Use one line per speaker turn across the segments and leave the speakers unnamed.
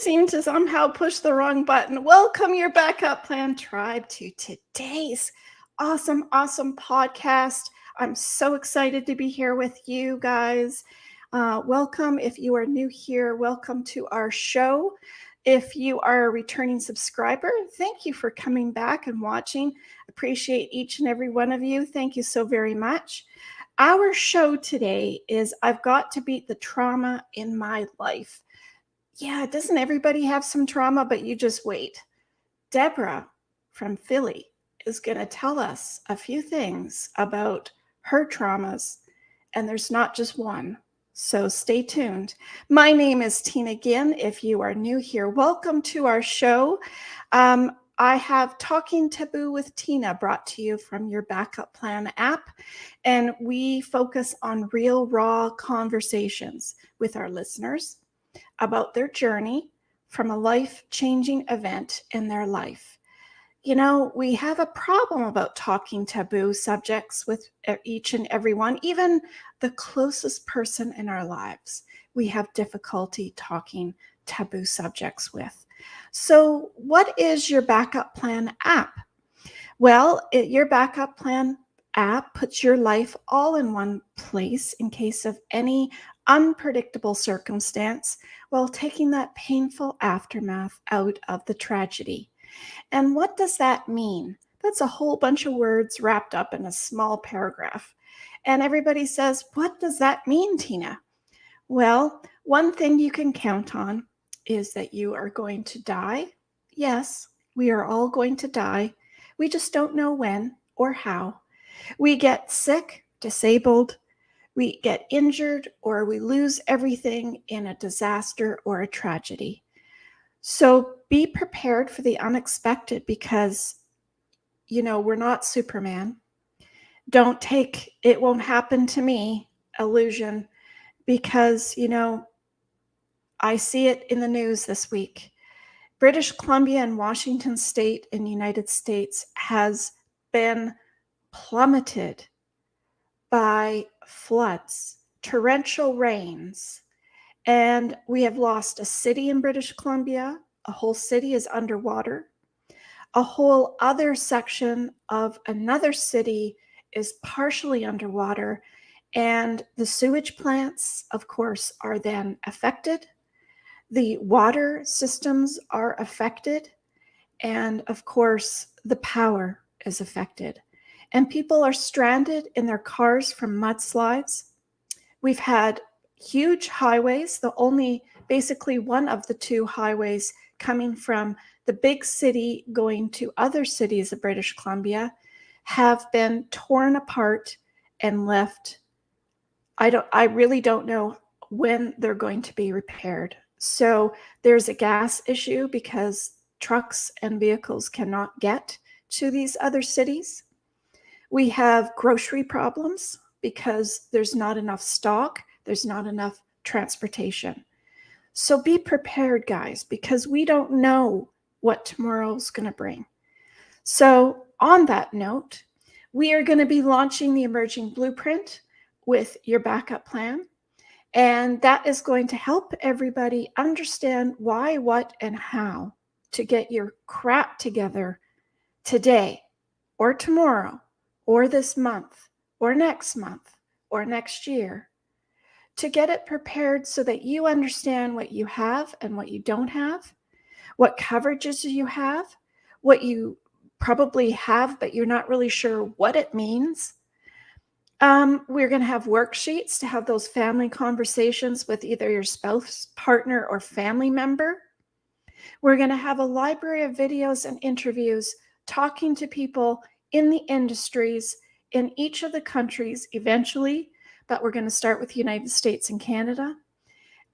seem to somehow push the wrong button. Welcome your backup plan tribe to today's awesome podcast. I'm so excited to be here with you guys. Welcome. If you are new here, welcome to our show. If you are a returning subscriber, thank you for coming back and watching. Appreciate each and every one of you. Thank you so very much. Our show today is I've got to beat the trauma in my life. Yeah, doesn't everybody have some trauma? But you just wait. Deborah from Philly is going to tell us a few things about her traumas, and there's not just one. So stay tuned. My name is Tina Ginn. If you are new here, welcome to our show. I have Talking Taboo with Tina brought to you from your Backup Plan app, and we focus on real, raw conversations with our listeners about their journey from a life-changing event in their life. You know, we have a problem about talking taboo subjects with each and every one, even the closest person in our lives. We have difficulty talking taboo subjects with. So, what is your Backup Plan app? Well, your Backup Plan app puts your life all in one place in case of any unpredictable circumstance while taking that painful aftermath out of the tragedy. And what does that mean? That's a whole bunch of words wrapped up in a small paragraph. And everybody says, what does that mean, Tina? Well, one thing you can count on is that you are going to die. Yes, we are all going to die. We just don't know when or how. We get sick, disabled, we get injured, or we lose everything in a disaster or a tragedy. So be prepared for the unexpected because, you know, we're not Superman. Don't take "it won't happen to me" illusion because, you know, I see it in the news this week. British Columbia and Washington State in the United States has been plummeted by floods, torrential rains, and we have lost a city in British Columbia. A whole city is underwater. A whole other section of another city is partially underwater, and the sewage plants, of course, are then affected. The water systems are affected, and of course, the power is affected. And people are stranded in their cars from mudslides. We've had huge highways, the only basically one of the two highways coming from the big city going to other cities of British Columbia have been torn apart and left. I really don't know when they're going to be repaired. So there's a gas issue because trucks and vehicles cannot get to these other cities. We have grocery problems because there's not enough stock, there's not enough transportation. So be prepared, guys, because we don't know what tomorrow's going to bring. So on that note, we are going to be launching the Emerging Blueprint with your Backup Plan. And that is going to help everybody understand why, what, and how to get your crap together today or tomorrow or this month or next year, to get it prepared so that you understand what you have and what you don't have, what coverages you have, what you probably have, but you're not really sure what it means. We're going to have worksheets to have those family conversations with either your spouse, partner, or family member. We're going to have a library of videos and interviews talking to people in the industries in each of the countries eventually, but we're going to start with the United States and Canada.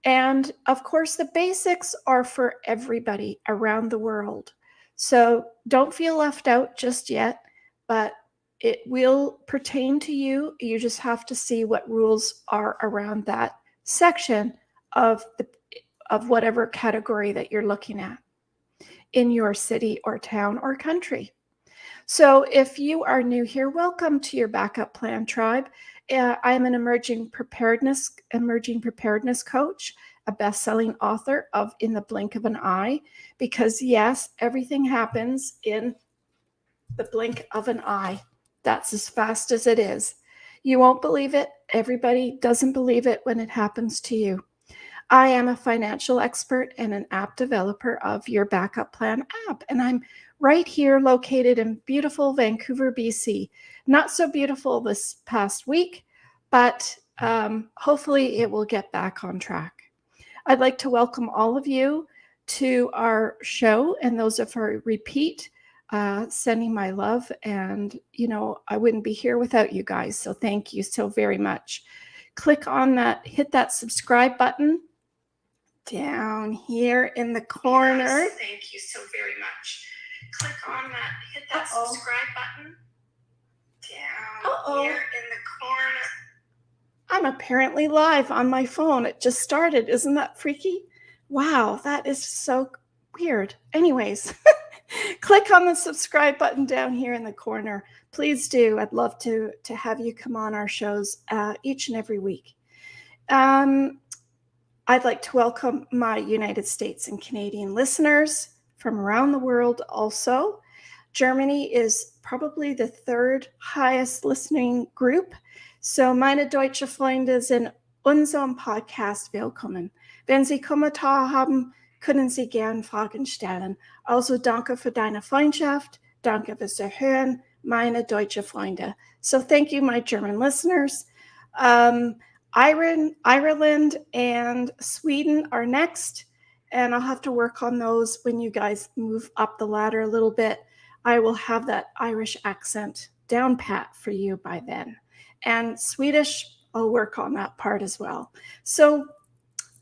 And of course, the basics are for everybody around the world. So don't feel left out just yet, but it will pertain to you. You just have to see what rules are around that section of whatever category that you're looking at in your city or town or country. So if you are new here, welcome to your Backup Plan tribe. I'm an emerging preparedness coach. a best-selling author of In the Blink of an Eye, because yes, everything happens in the blink of an eye. That's as fast as it is. You won't believe it. Everybody doesn't believe it when it happens to you. I am a financial expert and an app developer of Your Backup Plan app, and I'm right here located in beautiful Vancouver, BC. Not so beautiful this past week, but hopefully it will get back on track. I'd like to welcome all of you to our show, and those of our repeat, sending my love. And, I wouldn't be here without you guys, so thank you so very much. Click on that, hit that subscribe button down here in the corner. Yes, thank you so very much. Click on that, hit that subscribe button down here in the corner. I'm apparently live on my phone. It just started. Isn't that freaky? Wow, that is so weird. Anyways, click on the subscribe button down here in the corner. Please do. I'd love to have you come on our shows each and every week. I'd like to welcome my United States and Canadian listeners from around the world also. Germany is probably the third highest listening group. So meine deutsche Freunde sind unserem Podcast willkommen. Wenn Sie Kommentare haben, können Sie gern Fragen stellen. Also danke für deine Freundschaft. Danke fürs Hören, meine deutsche Freunde. So thank you, my German listeners. Ireland and Sweden are next, and I'll have to work on those when you guys move up the ladder a little bit. I will have that Irish accent down pat for you by then. And Swedish, I'll work on that part as well. So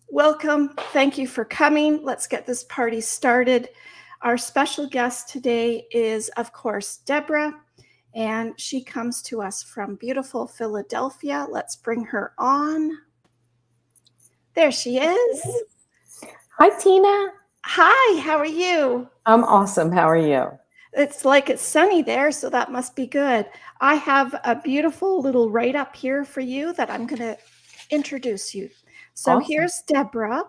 welcome. Thank you for coming. Let's get this party started. Our special guest today is, of course, Deborah. And she comes to us from beautiful Philadelphia. Let's bring her on. There she is.
Hi, Tina.
Hi, how are you?
I'm awesome. How are you?
It's like it's sunny there, so that must be good. I have a beautiful little write-up here for you that I'm going to introduce you. So
Awesome.
Here's Deborah.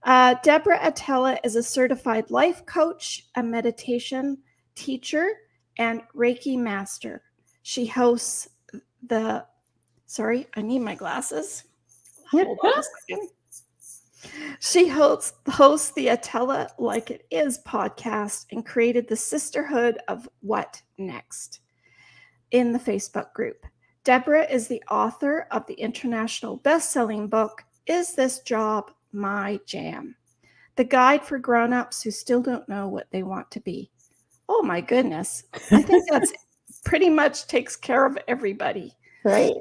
Deborah aTELLa is a certified life coach, a meditation teacher, and Reiki master. She hosts I need my glasses. Hold on a second. She hosts the aTELLa Like It Is podcast and created the Sisterhood of What Next in the Facebook group. Deborah is the author of the international best-selling book, Is This Job My Jam? The guide for grown-ups who still don't know what they want to be. Oh my goodness. I think that's pretty much takes care of everybody.
Right.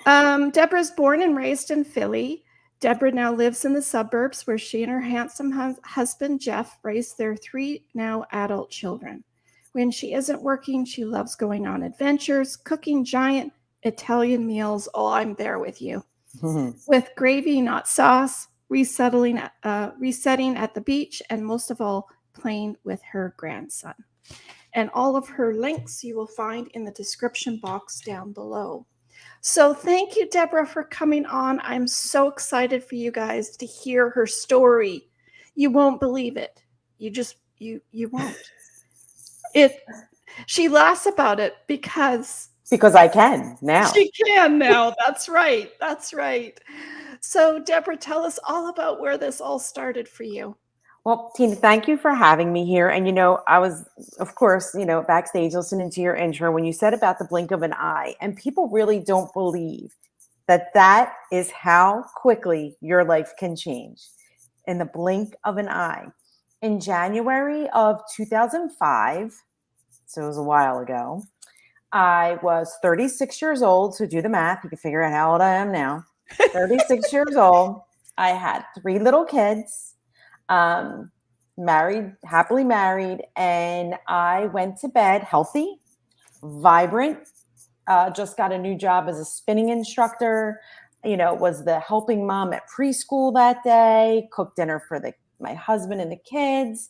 Deborah's born and raised in Philly. Deborah now lives in the suburbs where she and her handsome husband, Jeff, raise their 3 now adult children. When she isn't working, she loves going on adventures, cooking giant Italian meals. Oh, I'm there with you. With gravy, not sauce, resetting at the beach, and most of all, playing with her grandson. And all of her links you will find in the description box down below. So thank you, Deborah, for coming on. I'm so excited for you guys to hear her story. You won't believe it. You won't. She laughs about it because
I can now.
She can now. That's right. That's right. So Deborah, tell us all about where this all started for you.
Well, Tina, thank you for having me here. And, I was, of course, backstage listening to your intro when you said about the blink of an eye. And people really don't believe that is how quickly your life can change in the blink of an eye. In January of 2005, so it was a while ago, I was 36 years old. So do the math. You can figure out how old I am now. 36 years old. I had 3 little kids. Happily married, and I went to bed healthy, vibrant, just got a new job as a spinning instructor, was the helping mom at preschool that day, cooked dinner for my husband and the kids.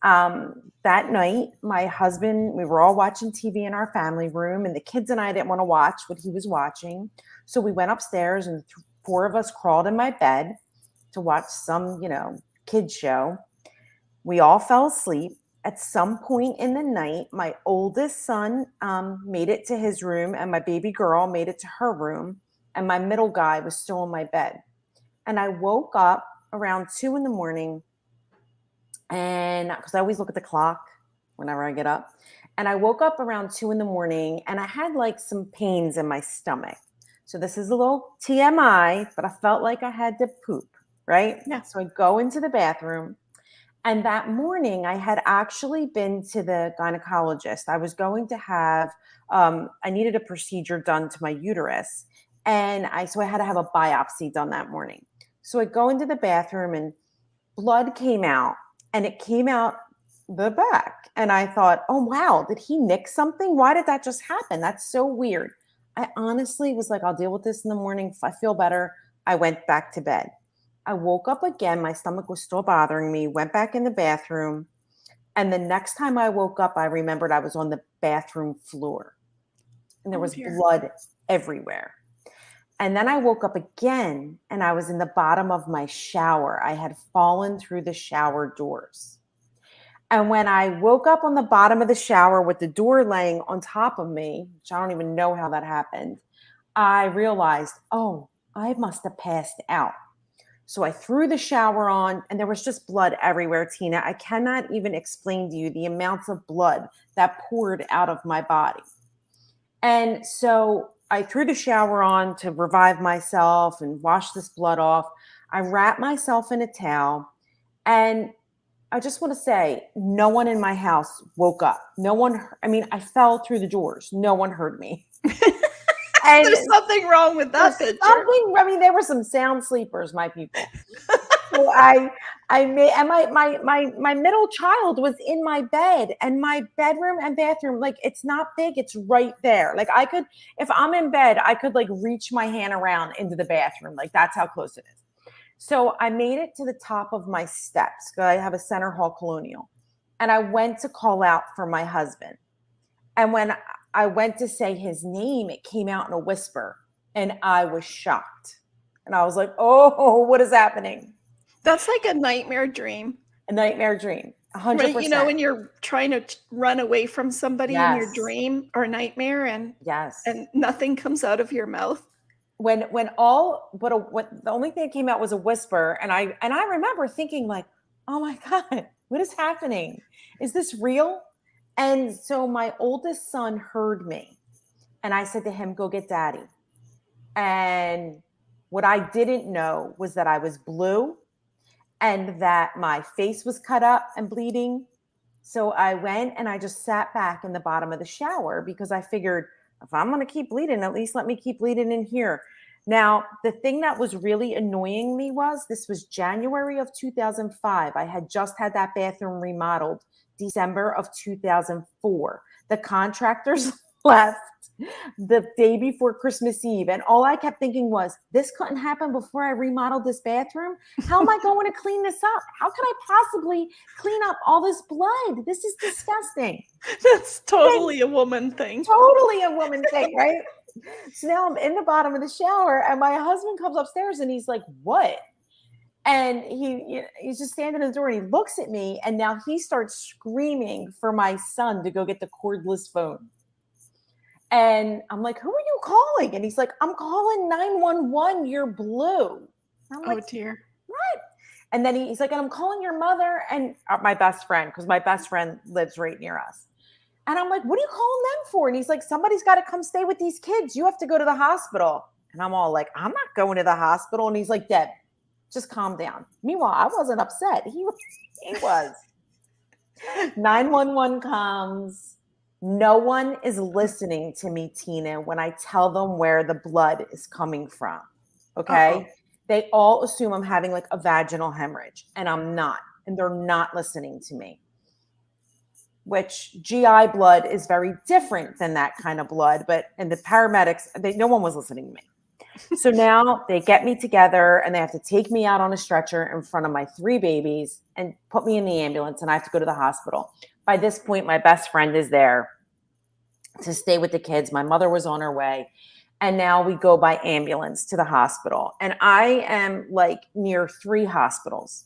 That night, my husband, we were all watching TV in our family room, and the kids and I didn't want to watch what he was watching. So we went upstairs, and 4 of us crawled in my bed. to watch some, kid show. We all fell asleep. At some point in the night, my oldest son made it to his room, and my baby girl made it to her room, and my middle guy was still in my bed. And I woke up around 2 in the morning, and because I always look at the clock whenever I get up, and I woke up around 2 in the morning, and I had like some pains in my stomach. So this is a little TMI, but I felt like I had to poop, right?
Yeah.
So I go into the bathroom. And that morning, I had actually been to the gynecologist. I was going to have, I needed a procedure done to my uterus. So I had to have a biopsy done that morning. So I go into the bathroom and blood came out, and it came out the back. And I thought, oh, wow, did he nick something? Why did that just happen? That's so weird. I honestly was like, I'll deal with this in the morning. If I feel better, I went back to bed. I woke up again. My stomach was still bothering me, went back in the bathroom. And the next time I woke up, I remembered I was on the bathroom floor and there was blood everywhere. And then I woke up again and I was in the bottom of my shower. I had fallen through the shower doors. And when I woke up on the bottom of the shower with the door laying on top of me, which I don't even know how that happened, I realized, oh, I must have passed out. So I threw the shower on and there was just blood everywhere, Tina. I cannot even explain to you the amounts of blood that poured out of my body. And so I threw the shower on to revive myself and wash this blood off. I wrapped myself in a towel. And I just want to say, no one in my house woke up. I fell through the doors. No one heard me.
And there's something wrong with that picture.
There were some sound sleepers, my people. So my middle child was in my bed, and my bedroom and bathroom, like, it's not big, it's right there. Like, I could, if I'm in bed, I could like reach my hand around into the bathroom. Like, that's how close it is. So I made it to the top of my steps because I have a Center Hall Colonial, and I went to call out for my husband. And when I went to say his name, it came out in a whisper, and I was shocked. And I was like, oh, what is happening?
That's like a nightmare dream.
A nightmare dream, 100%.
Right? You know, when you're trying to run away from somebody in your dream or nightmare, and nothing comes out of your mouth.
When the only thing that came out was a whisper, and I remember thinking like, oh my God, what is happening? Is this real? And so my oldest son heard me, and I said to him, go get daddy. And what I didn't know was that I was blue and that my face was cut up and bleeding. So I went and I just sat back in the bottom of the shower because I figured, if I'm going to keep bleeding, at least let me keep bleeding in here. Now, the thing that was really annoying me was this was January of 2005. I had just had that bathroom remodeled December of 2004. The contractors left the day before Christmas Eve. And all I kept thinking was, this couldn't happen before I remodeled this bathroom. How am I going to clean this up? How could I possibly clean up all this blood? This is disgusting.
That's totally a woman thing.
Totally a woman thing, right? So now I'm in the bottom of the shower, and my husband comes upstairs and he's like, what? And he's just standing in the door, and he looks at me, and now he starts screaming for my son to go get the cordless phone. And I'm like, who are you calling? And he's like, I'm calling 911. You're blue. I'm like,
oh dear.
What? And then he's like, and I'm calling your mother and my best friend, because my best friend lives right near us. And I'm like, what are you calling them for? And he's like, somebody's got to come stay with these kids. You have to go to the hospital. And I'm all like, I'm not going to the hospital. And he's like, Deb, just calm down. Meanwhile, I wasn't upset. He was. 911 comes. No one is listening to me, Tina, when I tell them where the blood is coming from. Okay. Uh-oh. They all assume I'm having like a vaginal hemorrhage, and I'm not. And they're not listening to me. Which GI blood is very different than that kind of blood. And the paramedics, no one was listening to me. So now they get me together, and they have to take me out on a stretcher in front of my 3 babies and put me in the ambulance, and I have to go to the hospital. By this point, my best friend is there to stay with the kids. My mother was on her way. And now we go by ambulance to the hospital. And I am like near 3 hospitals.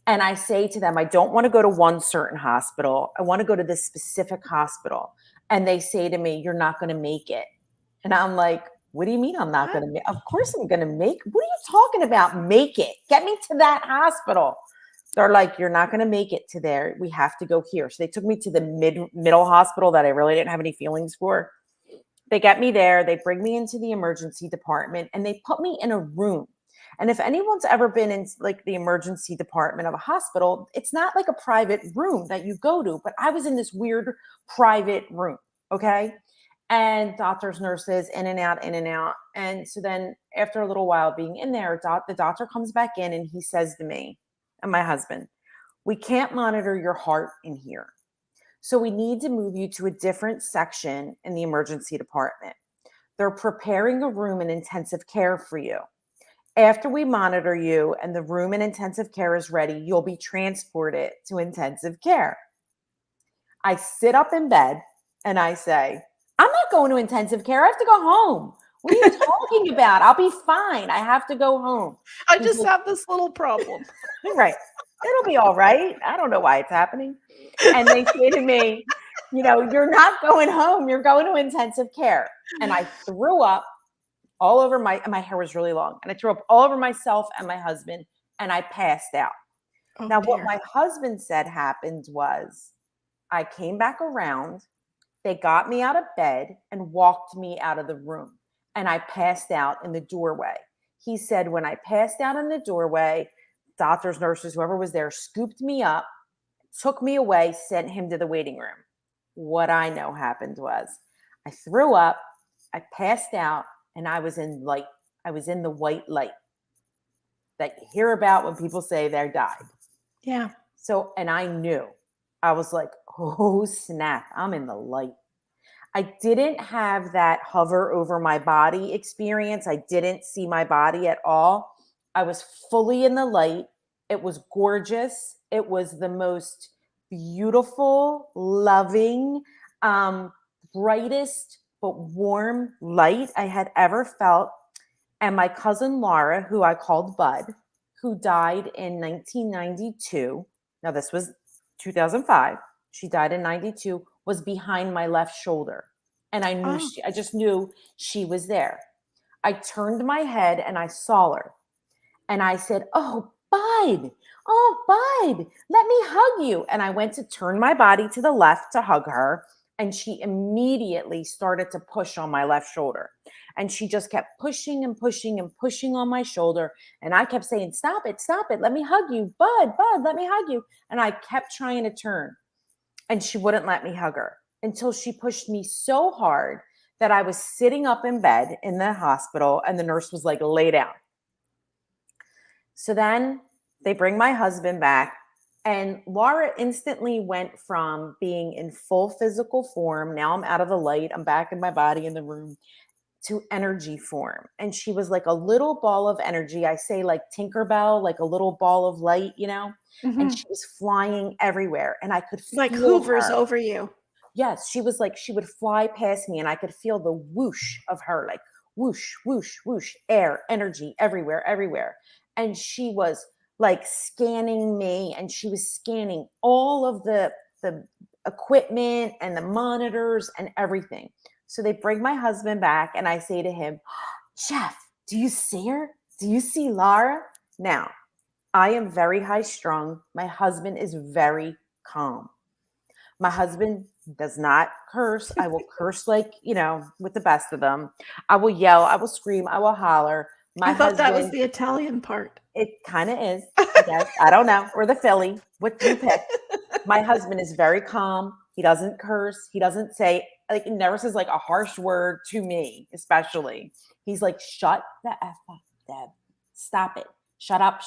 And I say to them, I don't want to go to one certain hospital. I want to go to this specific hospital. And they say to me, you're not going to make it. And I'm like, what do you mean I'm not going to make? Of course I'm going to make. What are you talking about? Make it. Get me to that hospital. They're like, you're not going to make it to there. We have to go here. So they took me to the middle hospital that I really didn't have any feelings for. They get me there. They bring me into the emergency department and they put me in a room. And if anyone's ever been in like the emergency department of a hospital, it's not like a private room that you go to, but I was in this weird private room. Okay. And doctors, nurses, in and out, in and out. And so then after a little while being in there, the doctor comes back in and he says to me and my husband, we can't monitor your heart in here. So we need to move you to a different section in the emergency department. They're preparing a room in intensive care for you. After we monitor you and the room in intensive care is ready, you'll be transported to intensive care. I sit up in bed and I say, I'm not going to intensive care. I have to go home. What are you talking about? I'll be fine. I have to go home.
I just have this little problem.
Right. It'll be all right. I don't know why it's happening. And they say to me, you're not going home. You're going to intensive care. And I threw up all over my hair was really long. And I threw up all over myself and my husband and I passed out.
Oh,
now,
dear.
What my husband said happened was I came back around. They got me out of bed and walked me out of the room. And I passed out in the doorway. He said, when I passed out in the doorway, doctors, nurses, whoever was there, scooped me up, took me away, sent him to the waiting room. What I know happened was I threw up, I passed out, and I was in light. I was in the white light that you hear about when people say they died.
Yeah.
So, and I knew. I was like, oh, snap, I'm in the light. I didn't have that hover over my body experience. I didn't see my body at all. I was fully in the light. It was gorgeous. It was the most beautiful, loving, brightest, but warm light I had ever felt. And my cousin Laura, who I called Bud, who died in 1992. Now, this was 2005. She died in 92, was behind my left shoulder. And I knew I just knew she was there. I turned my head and I saw her. And I said, oh, Bud, let me hug you. And I went to turn my body to the left to hug her. And she immediately started to push on my left shoulder. And she just kept pushing and pushing and pushing on my shoulder. And I kept saying, stop it, let me hug you. Bud, let me hug you. And I kept trying to turn. And she wouldn't let me hug her until she pushed me so hard that I was sitting up in bed in the hospital and the nurse was like, lay down. So then they bring my husband back and Laura instantly went from being in full physical form. Now I'm out of the light. I'm back in my body in the room to energy form. And she was like a little ball of energy. I say like Tinkerbell, like a little ball of light,
Mm-hmm.
And she was flying everywhere and I could feel
like hoovers
her.
over you.
Yes, she was like, she would fly past me and I could feel the whoosh of her, like whoosh, whoosh, whoosh, air, energy everywhere. And she was like scanning me and she was scanning all of the equipment and the monitors and everything. So they bring my husband back and I say to him, Jeff, do you see her? Do you see Laura? Now, I am very high strung. My husband is very calm. My husband does not curse. I will curse like, with the best of them. I will yell. I will scream. I will holler.
I thought that was the Italian part.
It kind of is, I guess. I don't know. Or the Philly. What do you pick? My husband is very calm. He doesn't curse. He doesn't say, he never says like a harsh word to me, especially. He's like, shut the F up, Deb. Stop it. Shut up.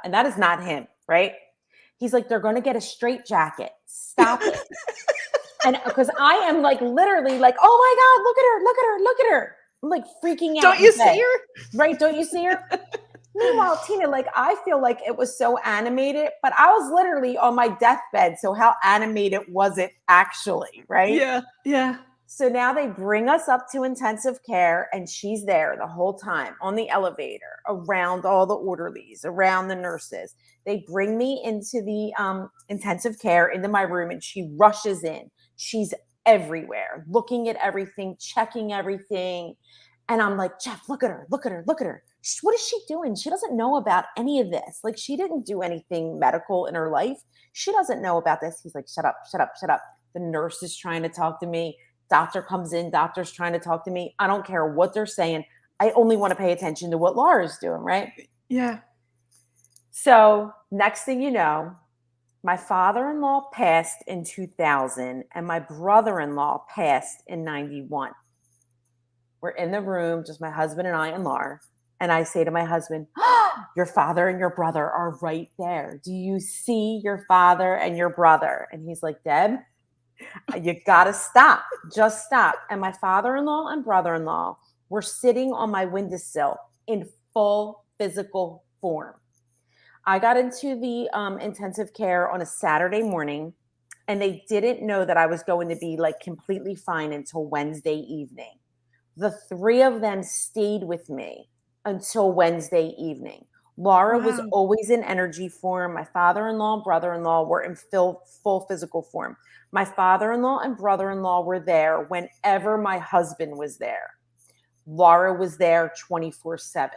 And that is not him, right? He's like, they're going to get a straitjacket. Stop it. And because I am like literally like, oh my God, look at her. I'm like freaking out.
Don't you see her?
Right? Don't you see her? Meanwhile, Tina, like I feel like it was so animated, but I was literally on my deathbed. So how animated was it actually? Right?
Yeah.
So now they bring us up to intensive care, and she's there the whole time on the elevator, around all the orderlies, around the nurses. They bring me into the intensive care, into my room, and she rushes in. She's everywhere, looking at everything, checking everything. And I'm like, Jeff, look at her, look at her, look at her. What is she doing? She doesn't know about any of this. Like, she didn't do anything medical in her life. She doesn't know about this. He's like, shut up, shut up, shut up. The nurse is trying to talk to me. Doctor comes in, doctor's trying to talk to me. I don't care what they're saying. I only want to pay attention to what Laura's doing, right?
Yeah.
So next thing you know, my father-in-law passed in 2000 and my brother-in-law passed in 91. We're in the room, just my husband and I and Laura. And I say to my husband, oh, your father and your brother are right there. Do you see your father and your brother? And he's like, Deb, you gotta stop. Just stop. And my father-in-law and brother-in-law were sitting on my windowsill in full physical form. I got into the intensive care on a Saturday morning, and they didn't know that I was going to be like completely fine until Wednesday evening. The three of them stayed with me until Wednesday evening. Laura was always in energy form. My father-in-law and brother-in-law were in full physical form. My father-in-law and brother-in-law were there whenever my husband was there. Laura was there 24/7.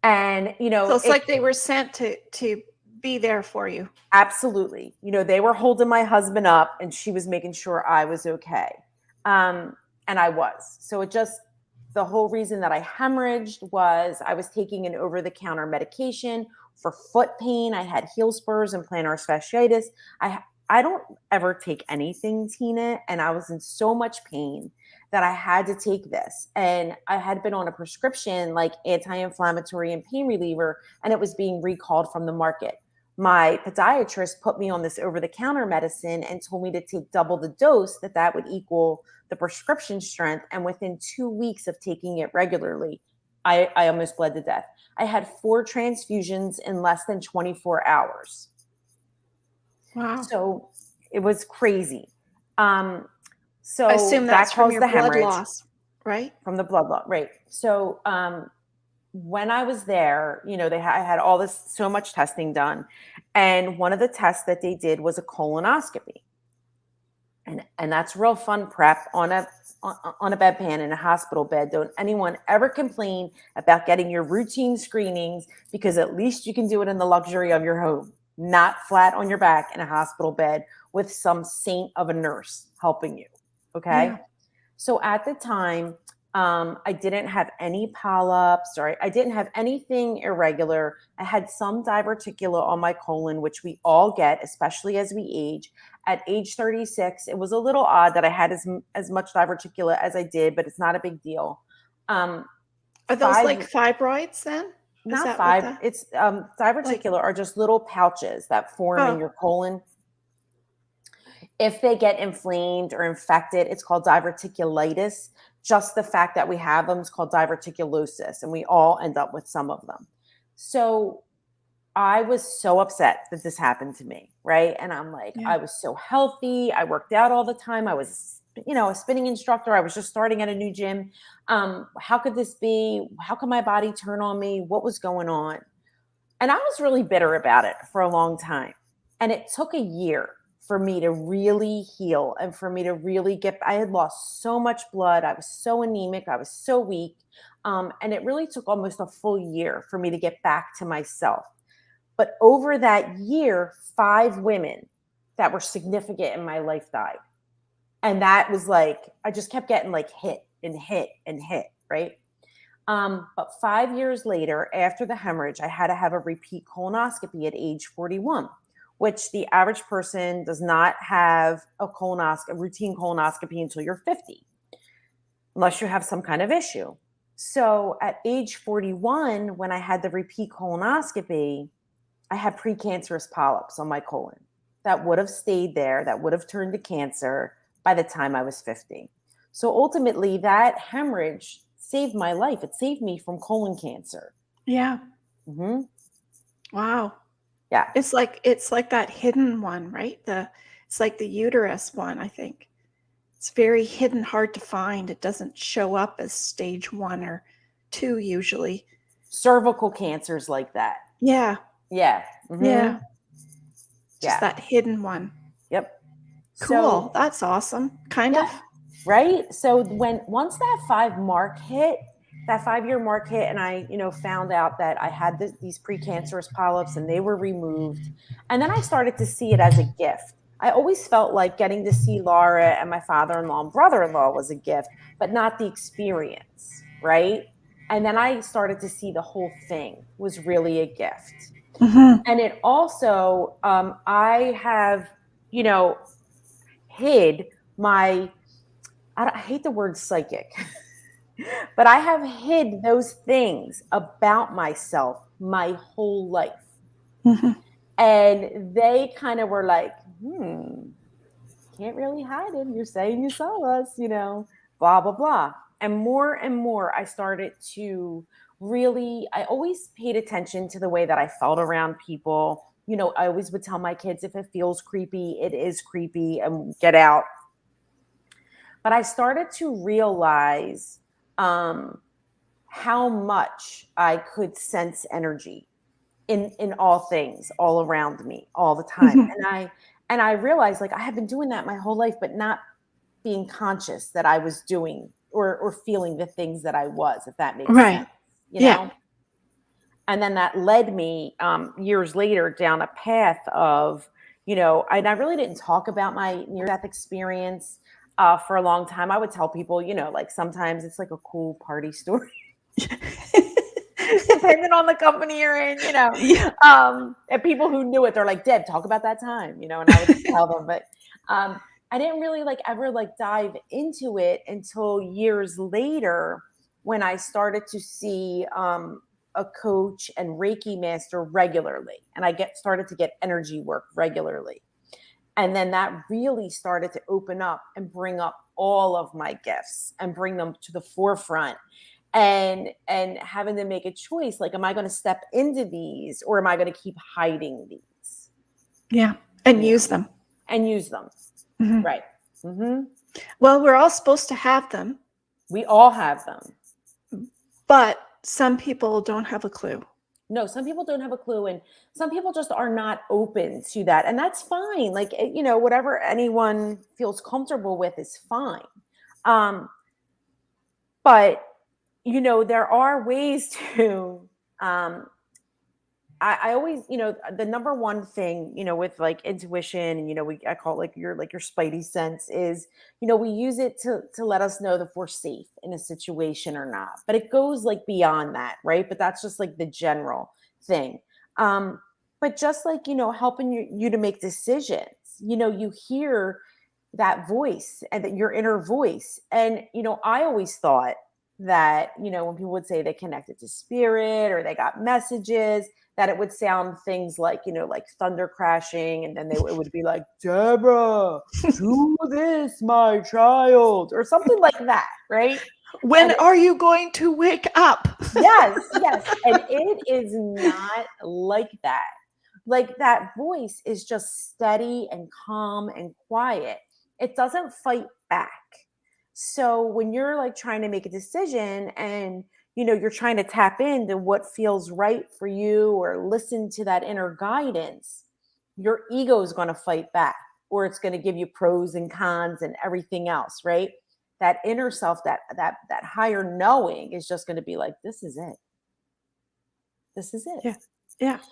And,
So it's like they were sent to be there for you.
Absolutely. They were holding my husband up and she was making sure I was okay. And I was. So the whole reason that I hemorrhaged was I was taking an over-the-counter medication for foot pain. I had heel spurs and plantar fasciitis. I don't ever take anything, Tina, and I was in so much pain that I had to take this. And I had been on a prescription like anti-inflammatory and pain reliever, and it was being recalled from the market. My podiatrist put me on this over-the-counter medicine and told me to take double the dose, that would equal the prescription strength. And within 2 weeks of taking it regularly, I almost bled to death. I had 4 transfusions in less than 24 hours.
Wow.
So it was crazy. So
I assume that's
that
from
caused
your
the
blood
hemorrhage.
loss, right?
From the blood loss, right. So when I was there, I had all this, so much testing done. And one of the tests that they did was a colonoscopy. And that's real fun prep on a bedpan in a hospital bed. Don't anyone ever complain about getting your routine screenings, because at least you can do it in the luxury of your home, not flat on your back in a hospital bed with some saint of a nurse helping you. Okay.
Yeah.
So at the time, I didn't have any polyps, or I didn't have anything irregular. I had some diverticula on my colon, which we all get, especially as we age. At age 36, it was a little odd that I had as much diverticula as I did, but it's not a big deal.
Are those like fibroids then?
Not five. It's diverticula are just little pouches that form in your colon. If they get inflamed or infected, it's called diverticulitis. Just the fact that we have them is called diverticulosis, and we all end up with some of them. So I was so upset that this happened to me, right? And I'm like, I was so healthy. I worked out all the time. I was, a spinning instructor. I was just starting at a new gym. How could this be? How could my body turn on me? What was going on? And I was really bitter about it for a long time. And it took a year for me to really heal and for me to really I had lost so much blood. I was so anemic. I was so weak. And it really took almost a full year for me to get back to myself. But over that year, 5 women that were significant in my life died. And that was like, I just kept getting like hit and hit and hit, right? But 5 years later, after the hemorrhage, I had to have a repeat colonoscopy at age 41. Which the average person does not have a routine colonoscopy until you're 50, unless you have some kind of issue. So at age 41, when I had the repeat colonoscopy, I had precancerous polyps on my colon that would have stayed there, that would have turned to cancer by the time I was 50. So ultimately, that hemorrhage saved my life. It saved me from colon cancer.
Yeah.
Mm-hmm.
Wow.
Yeah.
It's like that hidden one, right? It's like the uterus one, I think. It's very hidden, hard to find. It doesn't show up as stage 1 or 2 usually.
Cervical cancers like that.
Yeah.
Yeah. Mm-hmm.
Yeah. Just
Yeah.
that hidden one.
Yep.
Cool.
So,
That's awesome. Kind
yeah,
of.
right. So once that 5-year mark hit, and I, found out that I had these precancerous polyps and they were removed, and then I started to see it as a gift. I always felt like getting to see Laura and my father-in-law and brother-in-law was a gift, but not the experience, right? And then I started to see the whole thing was really a gift.
Mm-hmm.
And it also, I have, hid my, I hate the word psychic, but I have hid those things about myself my whole life.
Mm-hmm.
And they kind of were like, can't really hide him. You're saying you saw us, blah, blah, blah. And more, I started to really, I always paid attention to the way that I felt around people. I always would tell my kids, if it feels creepy, it is creepy, and get out. But I started to realize how much I could sense energy in all things, all around me, all the time.
Mm-hmm.
And I realized, like, I had been doing that my whole life, but not being conscious that I was doing or feeling the things that I was, if that makes
Right.
sense,
Yeah.
And then that led me years later down a path of, and I really didn't talk about my near-death experience for a long time. I would tell people, like, sometimes it's like a cool party story. Depending on the company you're in,
Yeah.
and people who knew it, they're like, Deb, talk about that time, and I would tell them, but I didn't really ever dive into it until years later, when I started to see a coach and Reiki master regularly, and I started to get energy work regularly. And then that really started to open up and bring up all of my gifts and bring them to the forefront, and having to make a choice, like, am I going to step into these, or am I going to keep hiding these?
Yeah. And use them.
And use them.
Mm-hmm.
Right. Mm-hmm.
Well, we're all supposed to have them.
We all have them.
But some people don't have a clue.
No, some people don't have a clue, and some people just are not open to that. And that's fine. Like, whatever anyone feels comfortable with is fine. But, there are ways to, I always, the number one thing, with like intuition, and, I call it your spidey sense is, we use it to let us know if we're safe in a situation or not. But it goes beyond that, right? But that's just the general thing. But just helping you to make decisions, you hear that voice and that your inner voice. And, I always thought that, when people would say they connected to spirit or they got messages, that it would sound things like, like thunder crashing. And then it would be like, Deborah, do this, my child, or something like that. Right.
When are you going to wake up?
Yes. And it is not like that. Like, that voice is just steady and calm and quiet. It doesn't fight back. So when you're trying to make a decision and, you're trying to tap into what feels right for you or listen to that inner guidance, your ego is going to fight back, or it's going to give you pros and cons and everything else, right? That inner self, that higher knowing is just going to be like, this is it. This is it.
Yeah.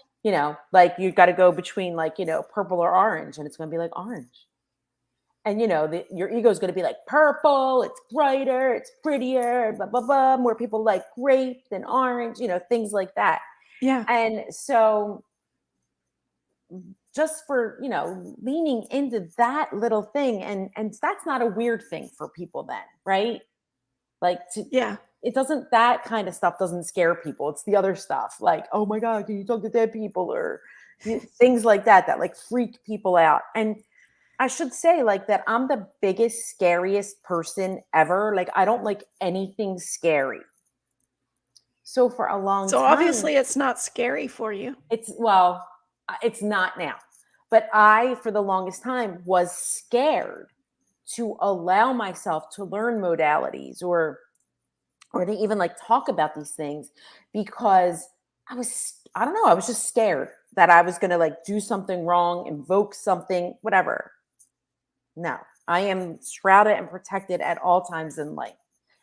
You've got to go between purple or orange, and it's going to be like orange. And, your ego is going to be like purple, it's brighter, it's prettier, blah, blah, blah. More people like grape than orange, things like that.
Yeah.
And so just for, leaning into that little thing, and that's not a weird thing for people then, right? It doesn't, that kind of stuff doesn't scare people. It's the other stuff, like, oh my God, can you talk to dead people, or things like that freak people out. And I should say that I'm the biggest, scariest person ever. I don't like anything scary. So for a long time.
So obviously it's not scary for you.
It's not now. But for the longest time, was scared to allow myself to learn modalities or to even like talk about these things because I don't know, I was just scared that I was going to like do something wrong, invoke something, whatever. No, I am shrouded and protected at all times in life.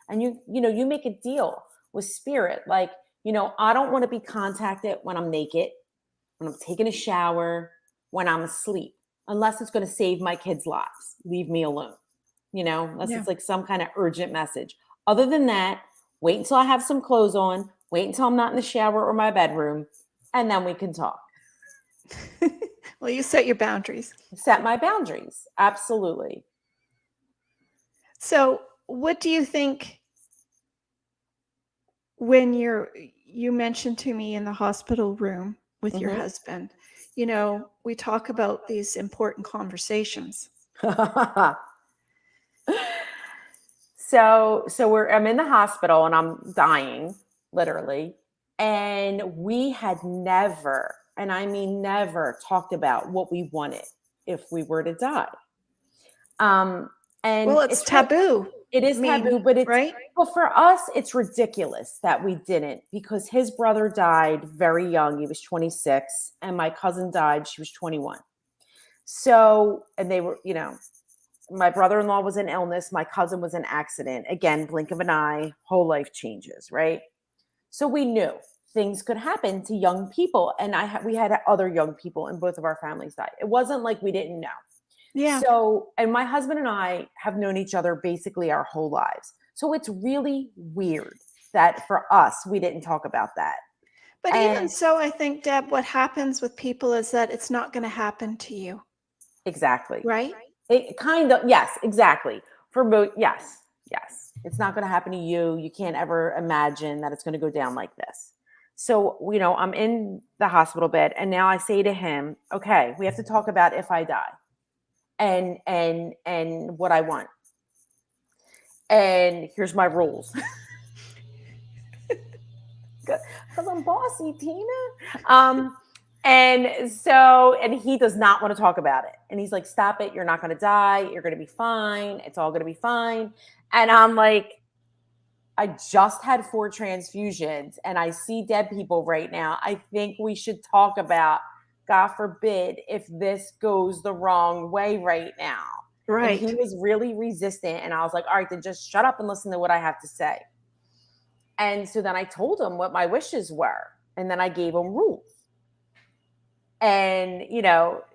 And you make a deal with spirit. Like, I don't want to be contacted when I'm naked, when I'm taking a shower, when I'm asleep, unless it's going to save my kids' lives. Leave me alone, unless
Yeah.
it's like some kind of urgent message. Other than that, wait until I have some clothes on, wait until I'm not in the shower or my bedroom, and then we can talk.
Well, you set your boundaries.
Set my boundaries. Absolutely.
So, what do you think when you mentioned to me in the hospital room with your
Mhm.
husband, we talk about these important conversations.
So I'm in the hospital and I'm dying, literally. And we had never, and I mean never, talked about what we wanted if we were to die. And
Well, it's
it's really,
taboo.
it is taboo, but
Right?
for us, it's ridiculous that we didn't because his brother died very young. He was 26, and my cousin died. She was 21. So, and they were, my brother-in-law was in illness. My cousin was in accident. Again, blink of an eye, whole life changes, right? So we knew things could happen to young people. And we had other young people in both of our families die. It wasn't like we didn't know.
Yeah.
So, and my husband and I have known each other basically our whole lives. So it's really weird that for us, we didn't talk about that.
But even
And
so, I think, Deb, what happens with people is that it's not going to happen to you,
exactly.
right?
It kind of, yes, exactly. For both, yes, yes. It's not going to happen to you. You can't ever imagine that it's going to go down like this. So, I'm in the hospital bed and now I say to him, okay, we have to talk about if I die and what I want. And here's my rules. Because I'm bossy, Tina. And he does not want to talk about it. And he's like, stop it. You're not going to die. You're going to be fine. It's all going to be fine. And I'm like, I just had 4 transfusions and I see dead people right now. I think we should talk about, God forbid, if this goes the wrong way right now. And he
Right.
was really resistant. And I was like, all right, then just shut up and listen to what I have to say. And so then I told him what my wishes were. And then I gave him rules. And,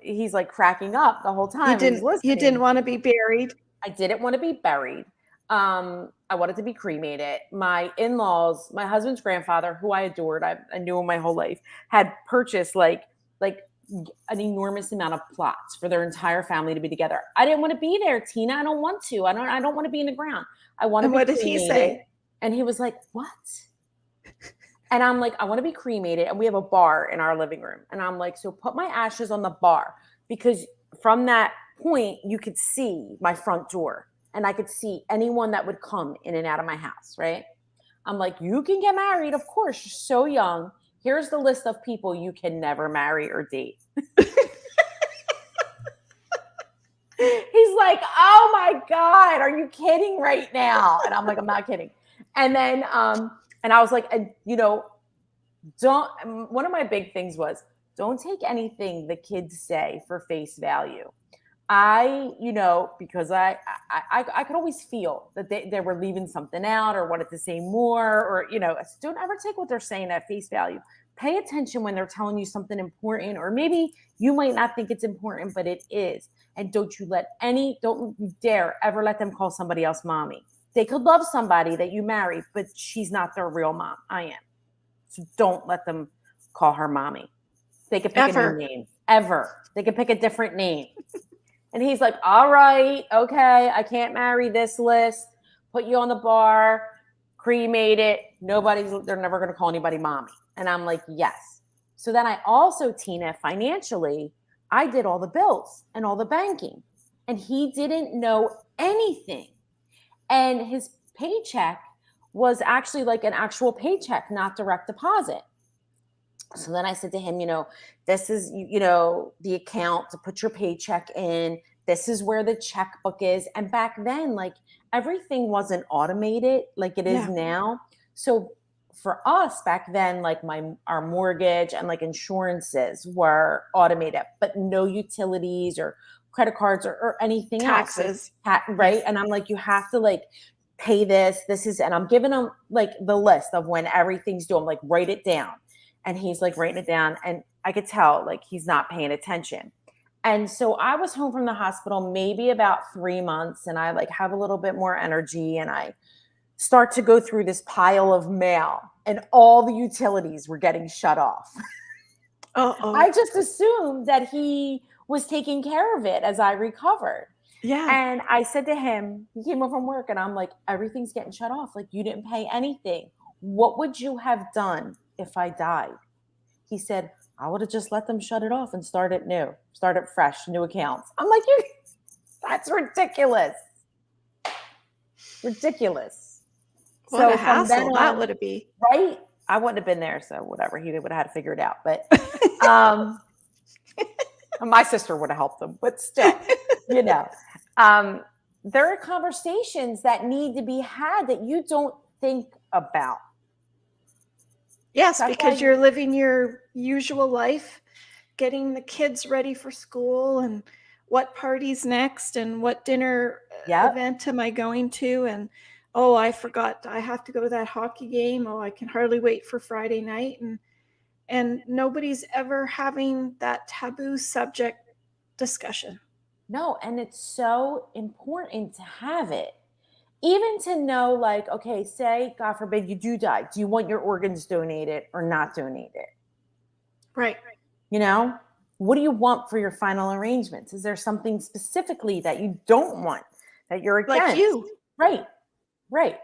he's like cracking up the whole time. He's
You didn't
listening.
want to be buried.
I didn't want to be buried. I wanted to be cremated. My in-laws, my husband's grandfather, who I adored, I knew him my whole life, had purchased like an enormous amount of plots for their entire family to be together. I didn't want to be there, Tina. I don't want to. I don't want to be in the ground. I want to
And
be
what did he
cremated.
say?
And he was like, what? And I'm like, I want to be cremated. And we have a bar in our living room. And I'm like, so put my ashes on the bar because from that point, you could see my front door and I could see anyone that would come in and out of my house, right? I'm like, you can get married. Of course, you're so young. Here's the list of people you can never marry or date. He's like, oh my God, are you kidding right now? And I'm like, I'm not kidding. And then, and I was like, one of my big things was don't take anything the kids say for face value. Because I could always feel that they were leaving something out or wanted to say more or, don't ever take what they're saying at face value. Pay attention when they're telling you something important, or maybe you might not think it's important, but it is. And don't you dare ever let them call somebody else mommy. They could love somebody that you married, but she's not their real mom. I am. So don't let them call her mommy. They could pick a new name. Ever. They could pick a different name. And he's like, all right, okay, I can't marry this list. Put you on the bar, cremate it. They're never going to call anybody mommy. And I'm like, yes. So then I also, Tina, financially, I did all the bills and all the banking. And he didn't know anything. And his paycheck was actually like an actual paycheck, not direct deposit. So then I said to him, this is, the account to put your paycheck in. this is where the checkbook is. And back then, like everything wasn't automated like it is
Yeah.
now. So for us back then, like our mortgage and like insurances were automated, but no utilities or credit cards or anything else. Like,
Taxes.
right. And I'm like, you have to like pay this. This is, and I'm giving him like the list of when everything's due. I'm like, write it down. And he's like writing it down. And I could tell like he's not paying attention. And so I was home from the hospital maybe about 3 months, and I like have a little bit more energy, and I start to go through this pile of mail, and all the utilities were getting shut off.
Uh-oh.
I just assumed that he was taking care of it as I recovered.
Yeah.
And I said to him, he came home from work, and I'm like, everything's getting shut off. Like, you didn't pay anything. What would you have done if I died? He said, I would have just let them shut it off and start it new, start it fresh, new accounts. I'm like, that's ridiculous. Ridiculous.
What
So
a
from then
hassle that
on,
would be.
right? I wouldn't have been there. So whatever, he would have had to figure it out. But my sister would have helped them, but still, you know, there are conversations that need to be had that you don't think about.
Yes,
That's
because
why-
you're living your usual life, getting the kids ready for school and what party's next and what dinner
Yep.
event am I going to? And oh, I forgot I have to go to that hockey game. Oh, I can hardly wait for Friday night. And nobody's ever having that taboo subject discussion.
No, and it's so important to have it. Even to know, like, okay, say, God forbid, you do die. Do you want your organs donated or not donated?
Right.
You know, what do you want for your final arrangements? Is there something specifically that you don't want, that you're against?
Like you.
Right, right.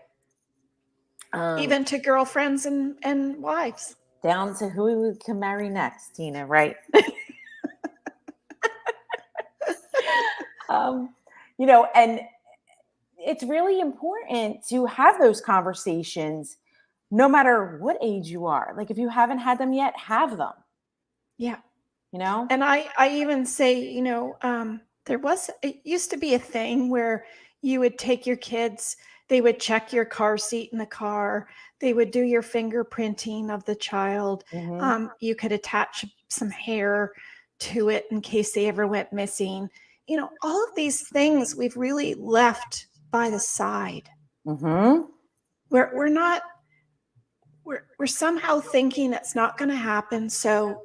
Even to girlfriends and wives.
Down to who we can marry next, Tina, right? You know, and it's really important to have those conversations no matter what age you are. Like if you haven't had them yet, have them.
Yeah.
You know?
And I even say, you know, it used to be a thing where you would take your kids, they would check your car seat in the car, they would do your fingerprinting of the child.
Mhm.
You could attach some hair to it in case they ever went missing. You know, all of these things we've really left by the side.
Mhm.
We're not we're somehow thinking it's not going to happen, so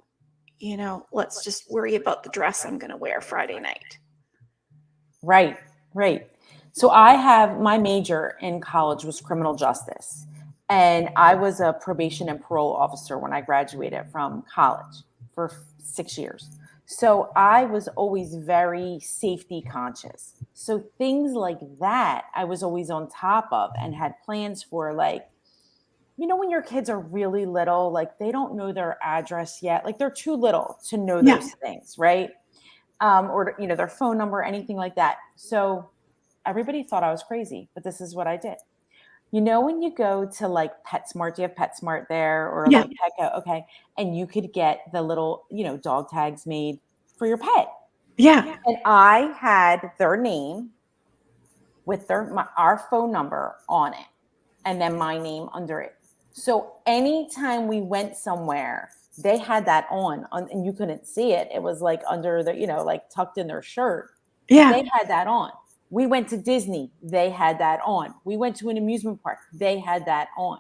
you know, let's just worry about the dress I'm going to wear Friday night.
Right, right. So I have my major in college was criminal justice. And I was a probation and parole officer when I graduated from college for 6 years. So I was always very safety conscious. So things like that, I was always on top of and had plans for, like, you know, when your kids are really little, like they don't know their address yet, like they're too little to know
Yeah.
those things, right? Or, you know, their phone number, anything like that. So everybody thought I was crazy, but this is what I did. You know, when you go to like PetSmart, do you have PetSmart there or
Yeah.
like Petco? Okay. And you could get the little, you know, dog tags made for your pet.
Yeah.
And I had their name with our phone number on it and then my name under it. So anytime we went somewhere, they had that on and you couldn't see it. It was like under the, you know, like tucked in their shirt.
Yeah.
They had that on. We went to Disney. They had that on. We went to an amusement park. They had that on.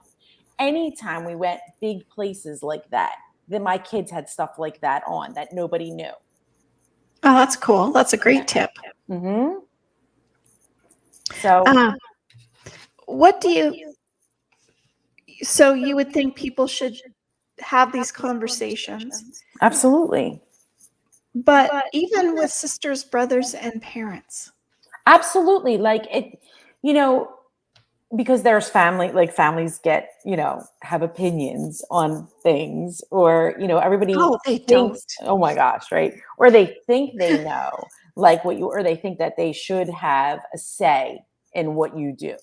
Anytime we went big places like that, then my kids had stuff like that on that nobody knew.
Oh, that's cool. That's a great tip.
Mm-hmm. So
What do you, so you would think people should have these conversations,
absolutely.
but even with sisters, brothers, and parents.
Absolutely. Like it, you know, because there's family, like families get, you know, have opinions on things or, you know, everybody
Oh, they
thinks,
don't.
oh my gosh, right? Or they think they know like what you, or they think that they should have a say in what you do,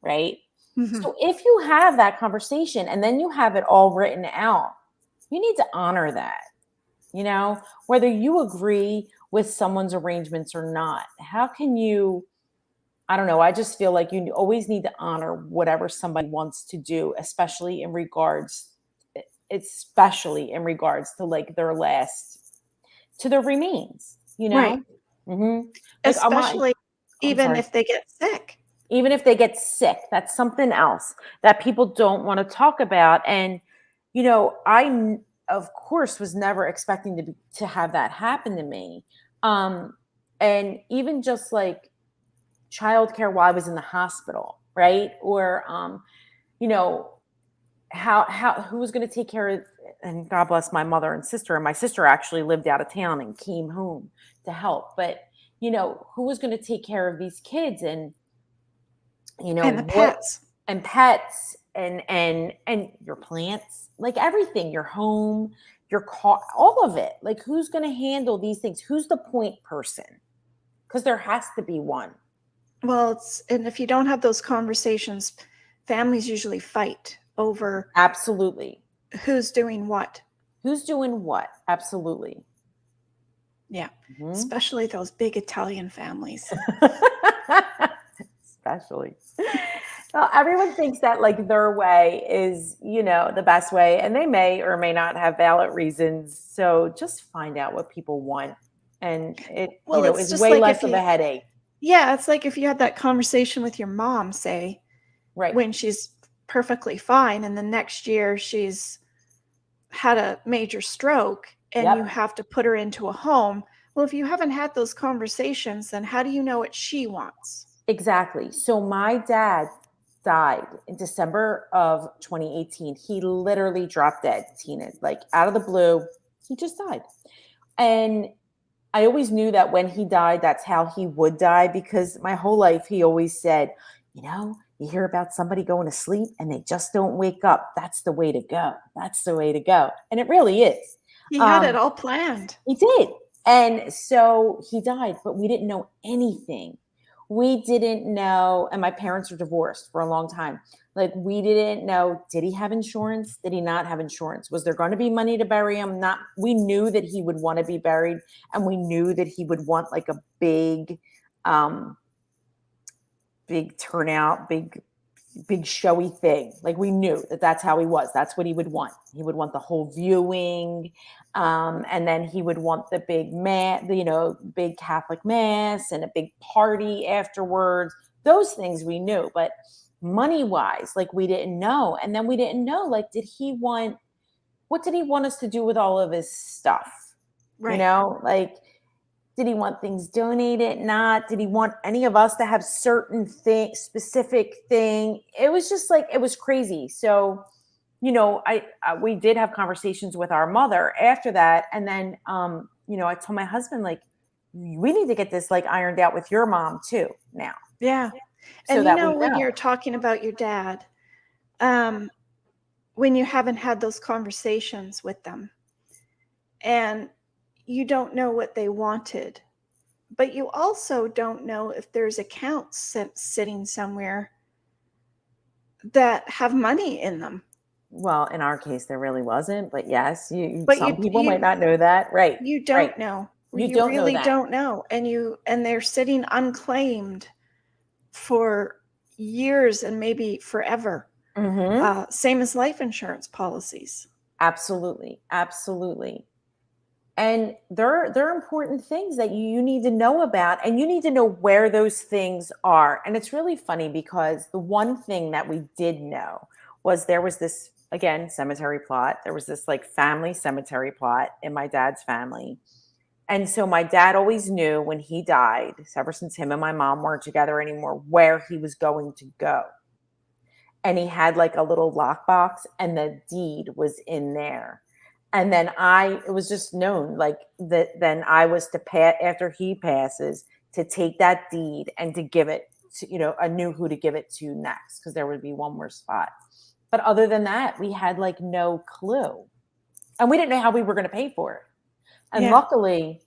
right?
Mhm.
So if you have that conversation and then you have it all written out, you need to honor that, you know, whether you agree with someone's arrangements or not? How can you, I don't know, I just feel like you always need to honor whatever somebody wants to do, especially in regards to like their last, to their remains, you
Right.
know? Hmm. Like,
Especially
I'm
even
sorry.
if they get sick.
Even if they get sick, that's something else that people don't want to talk about. And, of course, was never expecting to have that happen to me. Um, and even just like childcare while I was in the hospital, right? Or, you know, who was going to take care of, and God bless my mother and sister. And my sister actually lived out of town and came home to help. But, who was going to take care of these kids? And,
And the
what,
pets.
and pets and your plants, like everything, your home, your car, all of it. Like, who's going to handle these things? Who's the point person? Because there has to be one.
Well, and if you don't have those conversations, families usually fight over
Absolutely.
who's doing what.
Who's doing what? Absolutely.
Yeah.
Mhm.
Especially those big Italian families.
Especially. Well, everyone thinks that like their way is, the best way, and they may or may not have valid reasons. So just find out what people want, and it,
Well, it's
is
just
way
like
less of a headache.
yeah, it's like if you had that conversation with your mom, say,
Right.
when she's perfectly fine, and the next year she's had a major stroke and you
Yep.
have to put her into a home. Well, if you haven't had those conversations, then how do you know what she wants?
Exactly. So my dad died in December of 2018. He literally dropped dead, Tina, like out of the blue. He just died. And I always knew that when he died, that's how he would die, because my whole life he always said, you hear about somebody going to sleep and they just don't wake up. That's the way to go. That's the way to go. And it really is.
He had it all planned.
He did. And so he died, but we didn't know anything. We didn't know, and my parents were divorced for a long time. Like, we didn't know, did he have insurance? Did he not have insurance? Was there going to be money to bury him? Not. We knew that he would want to be buried, and we knew that he would want like a um, big turnout, big showy thing. Like, we knew that that's how he was. That's what he would want. He would want the whole viewing. And then he would want the big big Catholic mass and a big party afterwards. Those things we knew, but money wise, like, we didn't know. And then we didn't know, like, what did he want us to do with all of his stuff?
Right.
Like, did he want things donated? Not. Did he want any of us to have certain specific thing? It was just like, it was crazy. So, we did have conversations with our mother after that. And then, I told my husband, like, we need to get this like ironed out with your mom too now.
Yeah.
So
And
that we
when
know.
you're talking about your dad, when you haven't had those conversations with them and you don't know what they wanted, but you also don't know if there's accounts sitting somewhere that have money in them.
Well, in our case, there really wasn't, but yes,
But
some people might not know that. Right.
you
Right.
don't know.
You
You
don't know
really
that.
don't know. And they're sitting unclaimed for years and maybe forever.
Mm-hmm.
Same as life insurance policies.
Absolutely. Absolutely. And there are important things that you need to know about, and you need to know where those things are. And it's really funny because the one thing that we did know was there was this, again, cemetery plot. There was this like family cemetery plot in my dad's family. And so my dad always knew when he died, ever since him and my mom weren't together anymore, where he was going to go. And he had like a little lockbox, and the deed was in there. And then it was just known like that. Then I was to pay after he passes to take that deed and to give it to, I knew who to give it to next, because there would be one more spot. But other than that, we had like no clue, and we didn't know how we were going to pay for it. And luckily,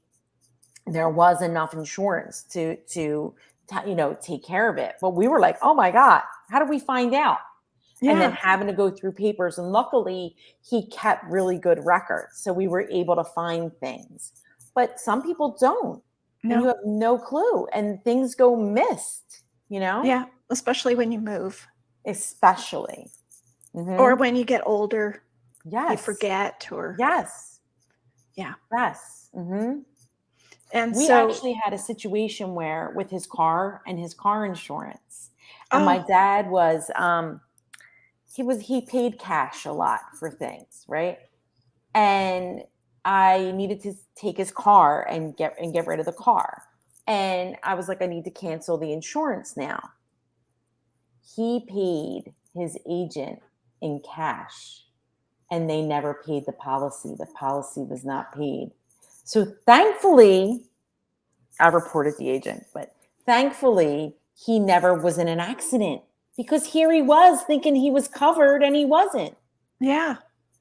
there was enough insurance to take care of it. But we were like, oh my God, how do we find out? Yeah. And then having to go through papers. And luckily, he kept really good records, so we were able to find things. but some people don't. And you
No.
have no clue. And things go missed, you know,
Yeah. Especially when you move
especially.
or
Hmm.
when you get older, you
Yes.
forget or,
Yes.
yeah.
Yes. Hmm.
And
We
so,
actually had a situation where with his car and his car insurance, and my
oh,
dad was, he paid cash a lot for things, right? And I needed to take his car and get rid of the car. And I was like, I need to cancel the insurance now. He paid his agent in cash and they never paid the policy. The policy was not paid. So thankfully, I reported the agent, but thankfully, he never was in an accident because here he was thinking he was covered and he wasn't.
yeah.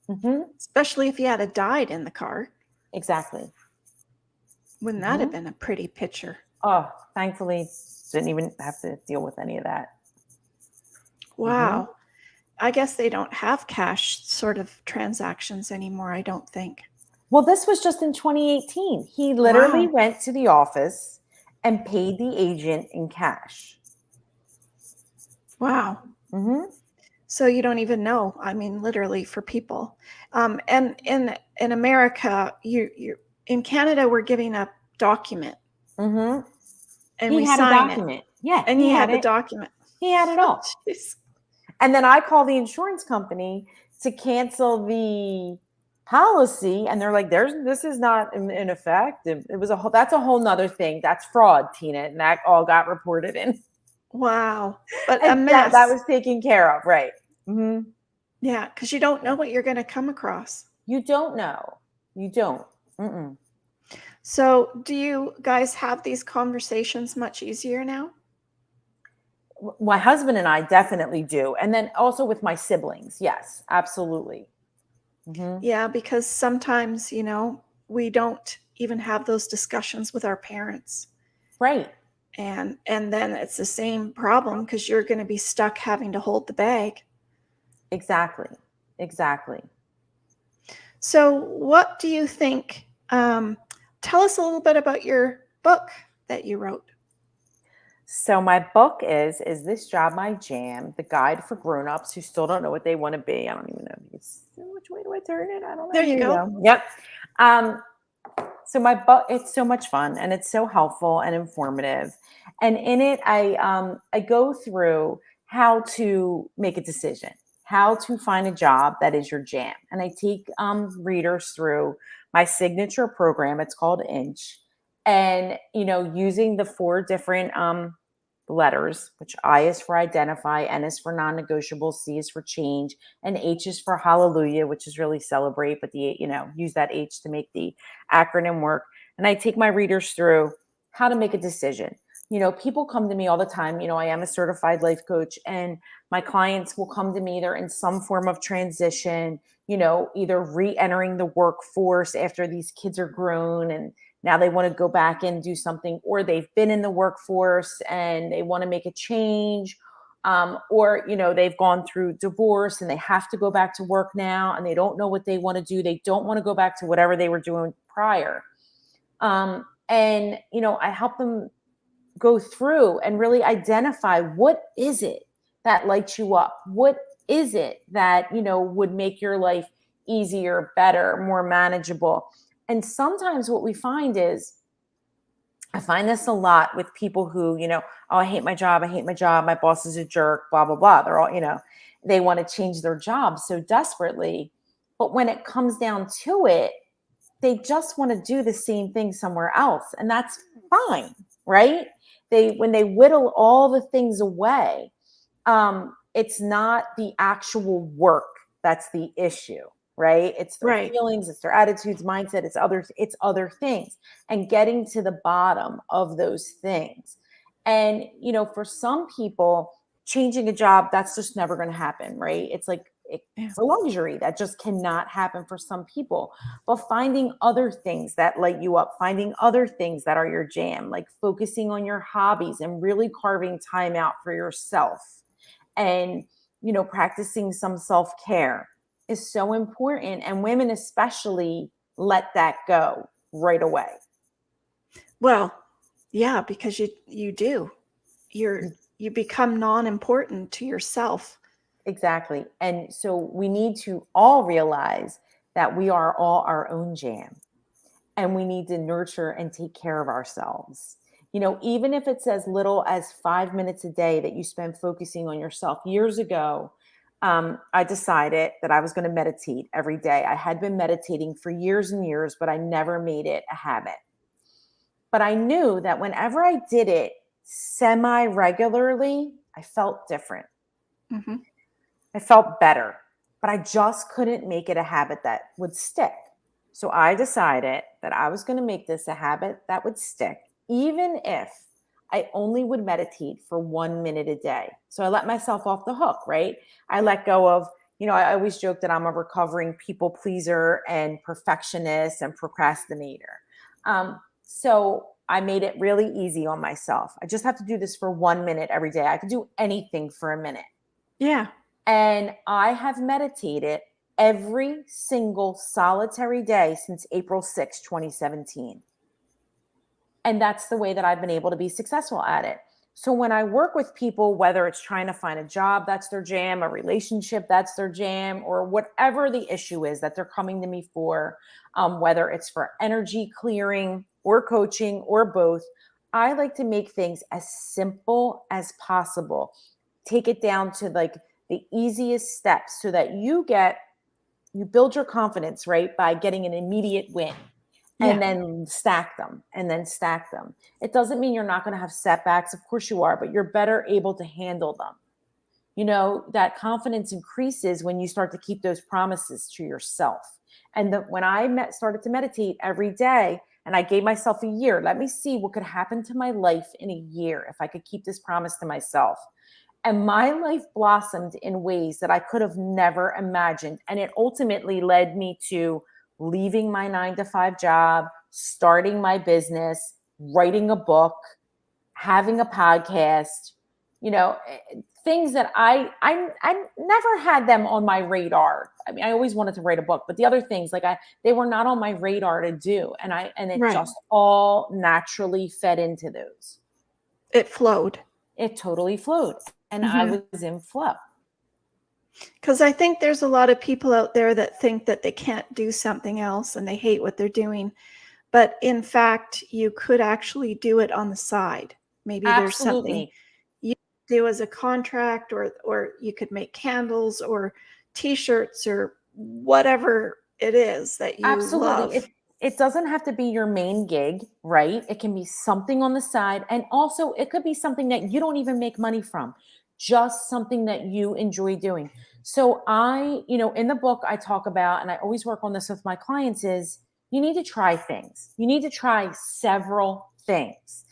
Hmm.
Especially if you had a died in the car.
Exactly.
Wouldn't that have
Hmm.
been a pretty picture?
Oh, thankfully, didn't even have to deal with any of that. Hmm.
Wow. I guess they don't have cash sort of transactions anymore, I don't think.
Well, this was just in 2018. He literally
Wow.
went to the office and paid the agent in cash.
Wow.
Hmm.
So you don't even know. I mean, literally for people. And in America, you in Canada, we're giving a document
Hmm.
and
He
we
had a
sign it.
document. Yeah,
And
he
he
had
had the
it.
document.
He had it
Oh,
all.
jeez.
And then I call the insurance company to cancel the policy, and they're like, this is not in effect. It was that's a whole nother thing. That's fraud, Tina. And that all got reported in.
Wow. But a
And that
mess.
was taken care of. Right. Hmm.
Yeah, because you don't know what you're going to come across.
You don't know. You don't. Mm-mm.
So, do you guys have these conversations much easier now?
My husband and I definitely do. And then also with my siblings. Yes, absolutely. Hmm.
Yeah, because sometimes, we don't even have those discussions with our parents.
Right.
And then it's the same problem because you're going to be stuck having to hold the bag.
Exactly. Exactly.
So, what do you think? Tell us a little bit about your book that you wrote.
So my book is This Job My Jam? The Guide for Grown-ups Who Still Don't Know What They Want to Be. I don't even know. Which way do I turn it? I don't know.
There you
Here you
go.
go. Yep. Um, so my book, it's so much fun and it's so helpful and informative. And in it, I go through how to make a decision, how to find a job that is your jam. And I take readers through my signature program. It's called Inch. And using the 4 different letters, which I is for identify, N is for non-negotiable, C is for change, and H is for hallelujah, which is really celebrate, but use that H to make the acronym work. And I take my readers through how to make a decision. People come to me all the time. I am a certified life coach, and my clients will come to me. They're in some form of transition, either re-entering the workforce after these kids are grown and now they want to go back and do something, or they've been in the workforce and they want to make a change, or they've gone through divorce and they have to go back to work now and they don't know what they want to do. They don't want to go back to whatever they were doing prior. And I help them go through and really identify, what is it that lights you up? What is it that would make your life easier, better, more manageable? And sometimes what we find is, I find this a lot with people who, oh, I hate my job. I hate my job. My boss is a jerk, blah, blah, blah. They're all, they want to change their job so desperately. But when it comes down to it, they just want to do the same thing somewhere else. And that's fine, right? When they whittle all the things away, it's not the actual work that's the issue, right? It's their
Right.
feelings, it's their attitudes, mindset, it's other things, and getting to the bottom of those things. And for some people, changing a job, that's just never going to happen, right? It's like
Yeah.
it's a luxury that just cannot happen for some people. But finding other things that light you up, finding other things that are your jam, like focusing on your hobbies and really carving time out for yourself, and practicing some self-care is so important. And women especially let that go right away.
Well, yeah, because you do. You become non-important to yourself.
Exactly. And so we need to all realize that we are all our own jam, and we need to nurture and take care of ourselves. Even if it's as little as 5 minutes a day that you spend focusing on yourself. Years ago, I decided that I was going to meditate every day. I had been meditating for years and years, but I never made it a habit. But I knew that whenever I did it semi regularly, I felt different.
Mm-hmm.
I felt better, but I just couldn't make it a habit that would stick. So I decided that I was going to make this a habit that would stick, even if I only would meditate for 1 minute a day. So I let myself off the hook, right? I let go of, I always joke that I'm a recovering people pleaser and perfectionist and procrastinator. So I made it really easy on myself. I just have to do this for 1 minute every day. I could do anything for a minute.
Yeah.
And I have meditated every single solitary day since April 6, 2017. And that's the way that I've been able to be successful at it. So when I work with people, whether it's trying to find a job that's their jam, a relationship that's their jam, or whatever the issue is that they're coming to me for, whether it's for energy clearing or coaching or both, I like to make things as simple as possible. Take it down to like the easiest steps so that you build your confidence, right? By getting an immediate win and
Yeah.
then stack them and then stack them. It doesn't mean you're not going to have setbacks. Of course you are, but you're better able to handle them. That confidence increases when you start to keep those promises to yourself. And when I started to meditate every day, and I gave myself a year, let me see what could happen to my life in a year if I could keep this promise to myself. And my life blossomed in ways that I could have never imagined. And it ultimately led me to leaving my 9 to 5 job, starting my business, writing a book, having a podcast, things that I never had them on my radar. I mean, I always wanted to write a book, but the other things they were not on my radar to do. And it
Right.
just all naturally fed into those.
It flowed.
It totally flowed. And I
Mm-hmm.
was in flow.
Because I think there's a lot of people out there that think that they can't do something else and they hate what they're doing. But in fact, you could actually do it on the side. Maybe there's something
Absolutely.
you do as a contract, or you could make candles or t-shirts or whatever it is that you
Absolutely.
love.
It doesn't have to be your main gig, right? It can be something on the side. And also it could be something that you don't even make money from, just something that you enjoy doing. So in the book I talk about, and I always work on this with my clients, is you need to try things. You need to try several things.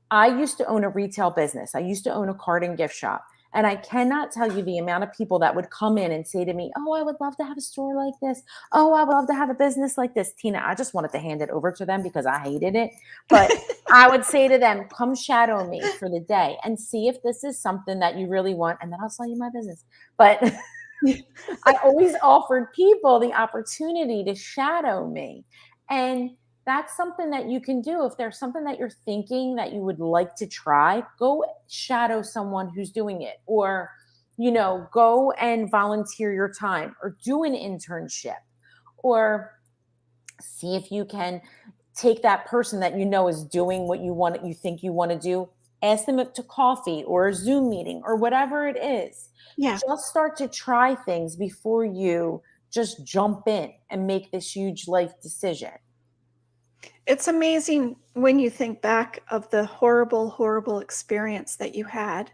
I used to own a retail business. I used to own a card and gift shop. And I cannot tell you the amount of people that would come in and say to me, "Oh, I would love to have a store like this. Oh, I would love to have a business like this." Tina, I just wanted to hand it over to them because I hated it. But I would say to them, "Come shadow me for the day and see if this is something that you really want, and then I'll sell you my business." But I always offered people the opportunity to shadow me. And that's something that you can do. If there's something that you're thinking that you would like to try, go shadow someone who's doing it, or, go and volunteer your time, or do an internship, or see if you can take that person that is doing what you think you want to do, ask them to coffee or a Zoom meeting or whatever it is.
Yeah.
Just start to try things before you just jump in and make this huge life decision.
It's amazing when you think back of the horrible, horrible experience that you had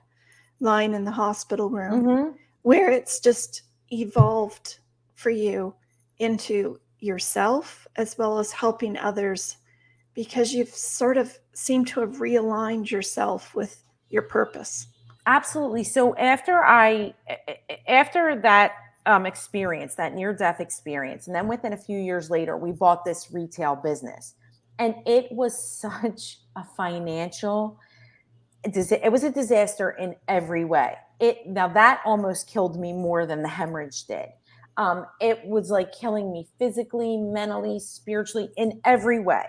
lying in the hospital room,
Mm-hmm.
where it's just evolved for you into yourself as well as helping others, because you've sort of seemed to have realigned yourself with your purpose.
Absolutely. So after that experience, that near death experience, and then within a few years later, we bought this retail business, and it was such a financial. It was a disaster in every way. Now that almost killed me more than the hemorrhage did. It was like killing me physically, mentally, spiritually, in every way.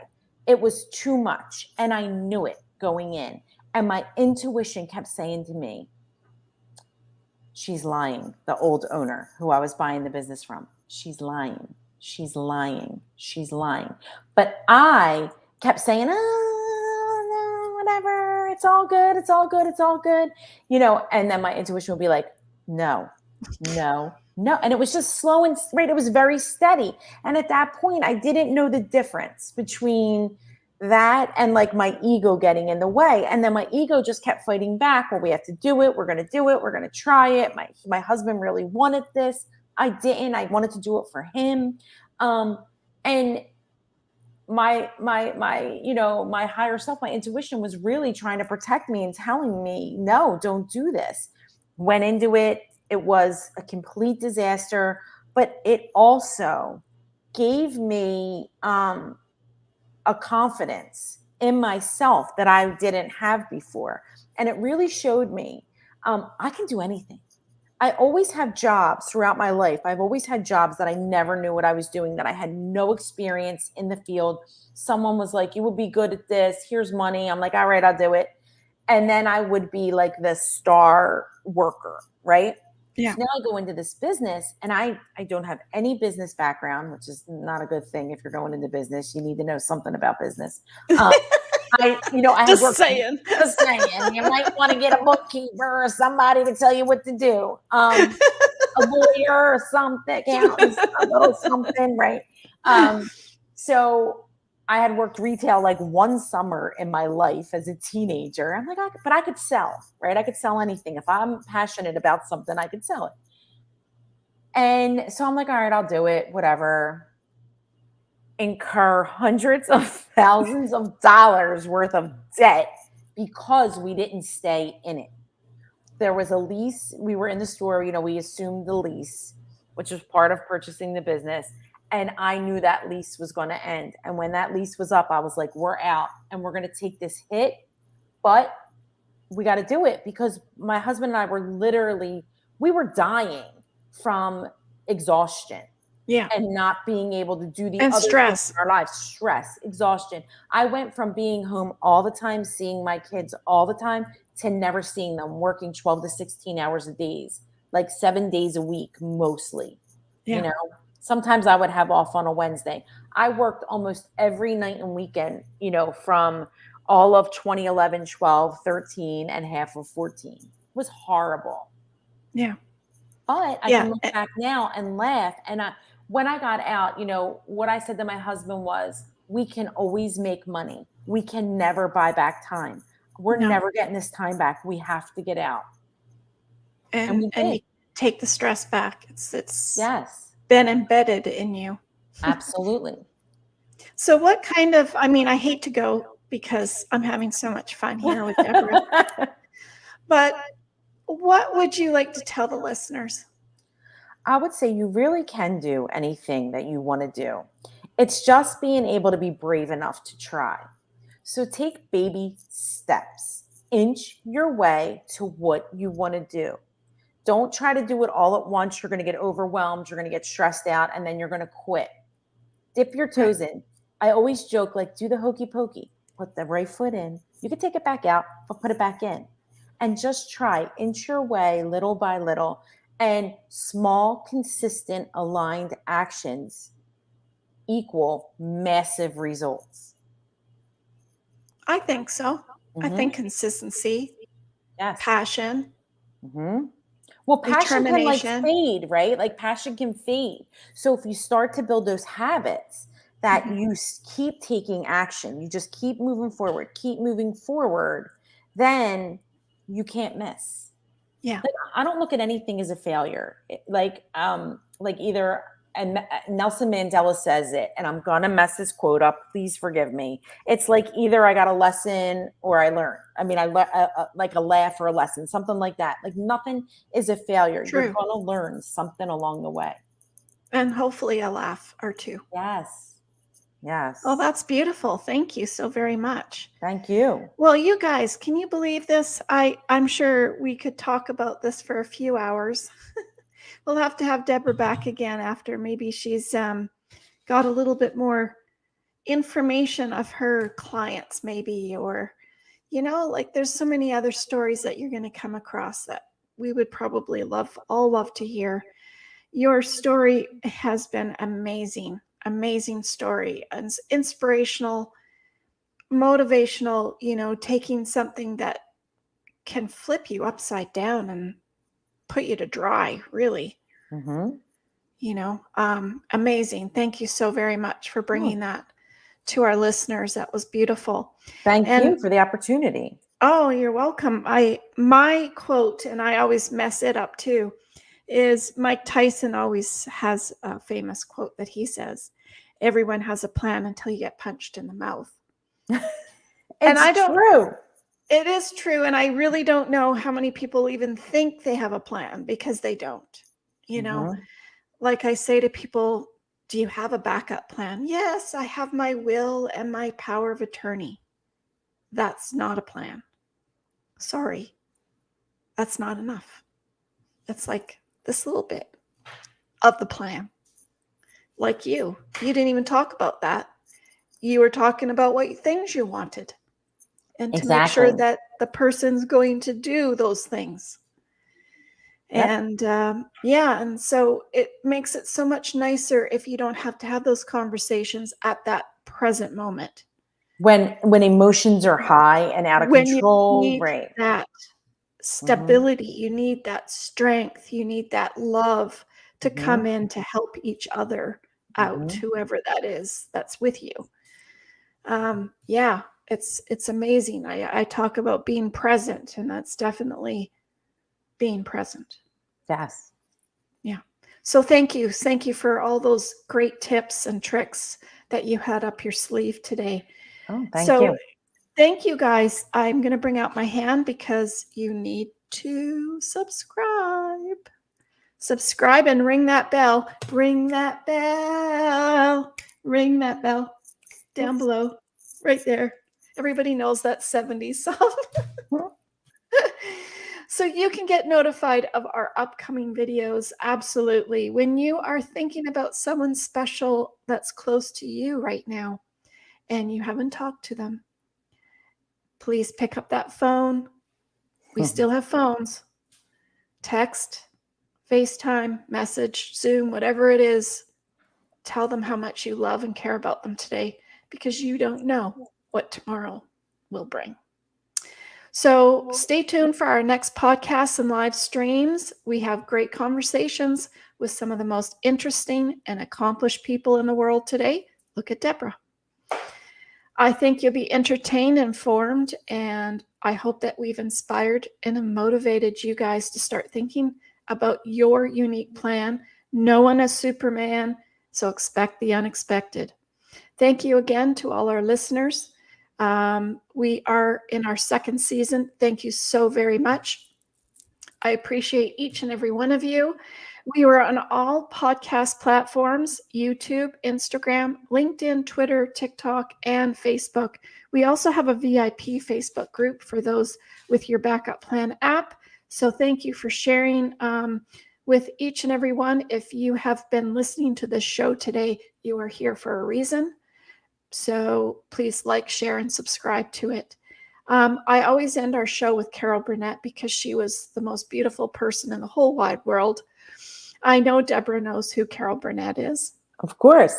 It was too much. And I knew it going in. And my intuition kept saying to me, she's lying. The old owner who I was buying the business from, she's lying. She's lying. She's lying. But I kept saying, oh, no, whatever. It's all good. It's all good. It's all good. And then my intuition would be like, no, no, no. And it was just slow and straight. It was very steady. And at that point, I didn't know the difference between that and like my ego getting in the way. And then my ego just kept fighting back. Well, we have to do it. We're going to do it. We're going to try it. My husband really wanted this. I didn't. I wanted to do it for him. And my higher self, my intuition was really trying to protect me and telling me, no, don't do this. Went into it. It was a complete disaster, but it also gave me, a confidence in myself that I didn't have before. And it really showed me I can do anything. I always have jobs throughout my life. I've always had jobs that I never knew what I was doing, that I had no experience in the field. Someone was like, you would be good at this. Here's money. I'm like, all right, I'll do it. And then I would be like the star worker, right?
Yeah.
So now I go into this business and I don't have any business background, which is not a good thing. If you're going into business, you need to know something about business. I had
Just
worked.
saying.
Just saying. You might want to get a bookkeeper or somebody to tell you what to do. A lawyer or something, accountant, a little something, right? So I had worked retail like one summer in my life as a teenager. I'm like, but I could sell, right? I could sell anything. If I'm passionate about something, I could sell it. And so I'm like, all right, I'll do it, whatever. Incur hundreds of thousands of dollars worth of debt because we didn't stay in it. There was a lease. We were in the store, we assumed the lease, which was part of purchasing the business. And I knew that lease was going to end. And when that lease was up, I was like, we're out and we're going to take this hit, but we got to do it because my husband and I we were dying from exhaustion.
Yeah.
And not being able to do the
and
other
stress
things in our lives. Stress, exhaustion. I went from being home all the time, seeing my kids all the time, to never seeing them, working 12 to 16 hours a day, like 7 days a week, mostly.
Yeah.
Sometimes I would have off on a Wednesday. I worked almost every night and weekend, from all of 2011, 12, 13, and half of 14. It was horrible.
Yeah.
But I can look back now and laugh. And when I got out, what I said to my husband was, we can always make money. We can never buy back time. We're never getting this time back. We have to get out.
And you take the stress back. It's
yes,
been embedded in you.
Absolutely.
So what kind of, I hate to go because I'm having so much fun here with Deborah, but what would you like to tell the listeners?
I would say you really can do anything that you want to do. It's just being able to be brave enough to try. So take baby steps. Inch your way to what you want to do. Don't try to do it all at once. You're going to get overwhelmed. You're going to get stressed out, and then you're going to quit. Dip your toes in. I always joke, like, do the hokey pokey. Put the right foot in. You can take it back out, but put it back in. And just try. Inch your way little by little. And small, consistent, aligned actions equal massive results.
I think so. Mm-hmm. I think consistency, passion.
Mm-hmm. Well, passion can like fade, right? Like passion can fade. So if you start to build those habits that you keep taking action, you just keep moving forward, then you can't miss.
Yeah.
Like, I don't look at anything as a failure. Like either, and Nelson Mandela says it, and I'm going to mess this quote up. Please forgive me. It's like either I got a lesson or I learned. I mean, like a laugh or a lesson, something like that. Like nothing is a failure.
True.
You're going to learn something along the way.
And hopefully a laugh or two.
Yes. Yes.
Oh, that's beautiful. Thank you so very much.
Thank you.
Well, you guys, can you believe this? I'm sure we could talk about this for a few hours. We'll have to have Deborah back again after maybe she's got a little bit more information of her clients, maybe, or, like there's so many other stories that you're going to come across that we would probably love to hear. Your story has been amazing story, and inspirational, motivational, taking something that can flip you upside down and put you to dry, really.
Mm-hmm.
Amazing. Thank you so very much for bringing that to our listeners. That was beautiful.
Thank
And
you for the opportunity.
oh, you're welcome. My quote, and I always mess it up too, is Mike Tyson always has a famous quote that he says, "Everyone has a plan until you get punched in the mouth." And I
It's
don't,
true.
it is true. And I really don't know how many people even think they have a plan, because they don't.
Mm-hmm.
Like I say to people, do you have a backup plan? Yes, I have my will and my power of attorney. That's not a plan. Sorry. That's not enough. It's like this little bit of the plan. Like you didn't even talk about that. You were talking about what things you wanted, and to make sure
Exactly.
that the person's going to do those things.
Yep.
And and so it makes it so much nicer if you don't have to have those conversations at that present moment.
When emotions are high and out of
When you
control,
need
right?
that
Mm-hmm.
stability, you need that strength, you need that love to
Mm-hmm.
come in to help each other out,
Mm-hmm.
whoever that is that's with you. Yeah, it's amazing. I talk about being present, and that's definitely being present.
Yes.
Yeah. So thank you for all those great tips and tricks that you had up your sleeve today.
Oh, thank
So
you.
thank you, guys. I'm going to bring out my hand because you need to subscribe. Subscribe and ring that bell. Ring that bell. Ring that bell down below, right there. Everybody knows that 70s song. So you can get notified of our upcoming videos. Absolutely. When you are thinking about someone special that's close to you right now and you haven't talked to them, please pick up that phone. We still have phones. Text, FaceTime, message, Zoom, whatever it is. Tell them how much you love and care about them today, because you don't know what tomorrow will bring. So stay tuned for our next podcasts and live streams. We have great conversations with some of the most interesting and accomplished people in the world today. Look at Deborah. I think you'll be entertained, informed, and I hope that we've inspired and motivated you guys to start thinking about your unique plan. No one is Superman, so expect the unexpected. Thank you again to all our listeners. We are in our second season. Thank you so very much. I appreciate each and every one of you. We are on all podcast platforms: YouTube, Instagram, LinkedIn, Twitter, TikTok, and Facebook. We also have a VIP Facebook group for those with your backup plan app. So thank you for sharing with each and every one. If you have been listening to this show today, you are here for a reason. So please like, share, and subscribe to it. I always end our show with Carol Burnett because she was the most beautiful person in the whole wide world. I know Deborah knows who Carol Burnett is.
Of course.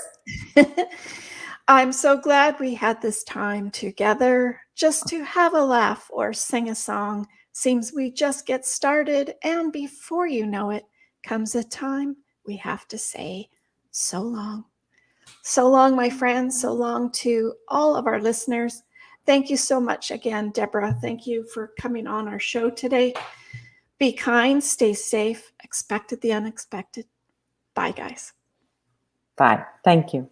I'm so glad we had this time together just to have a laugh or sing a song. Seems we just get started, and before you know it, comes a time we have to say so long. So long, my friends. So long to all of our listeners. Thank you so much again, Deborah. Thank you for coming on our show today. Be kind, stay safe, expect the unexpected. Bye, guys.
Bye. Thank you.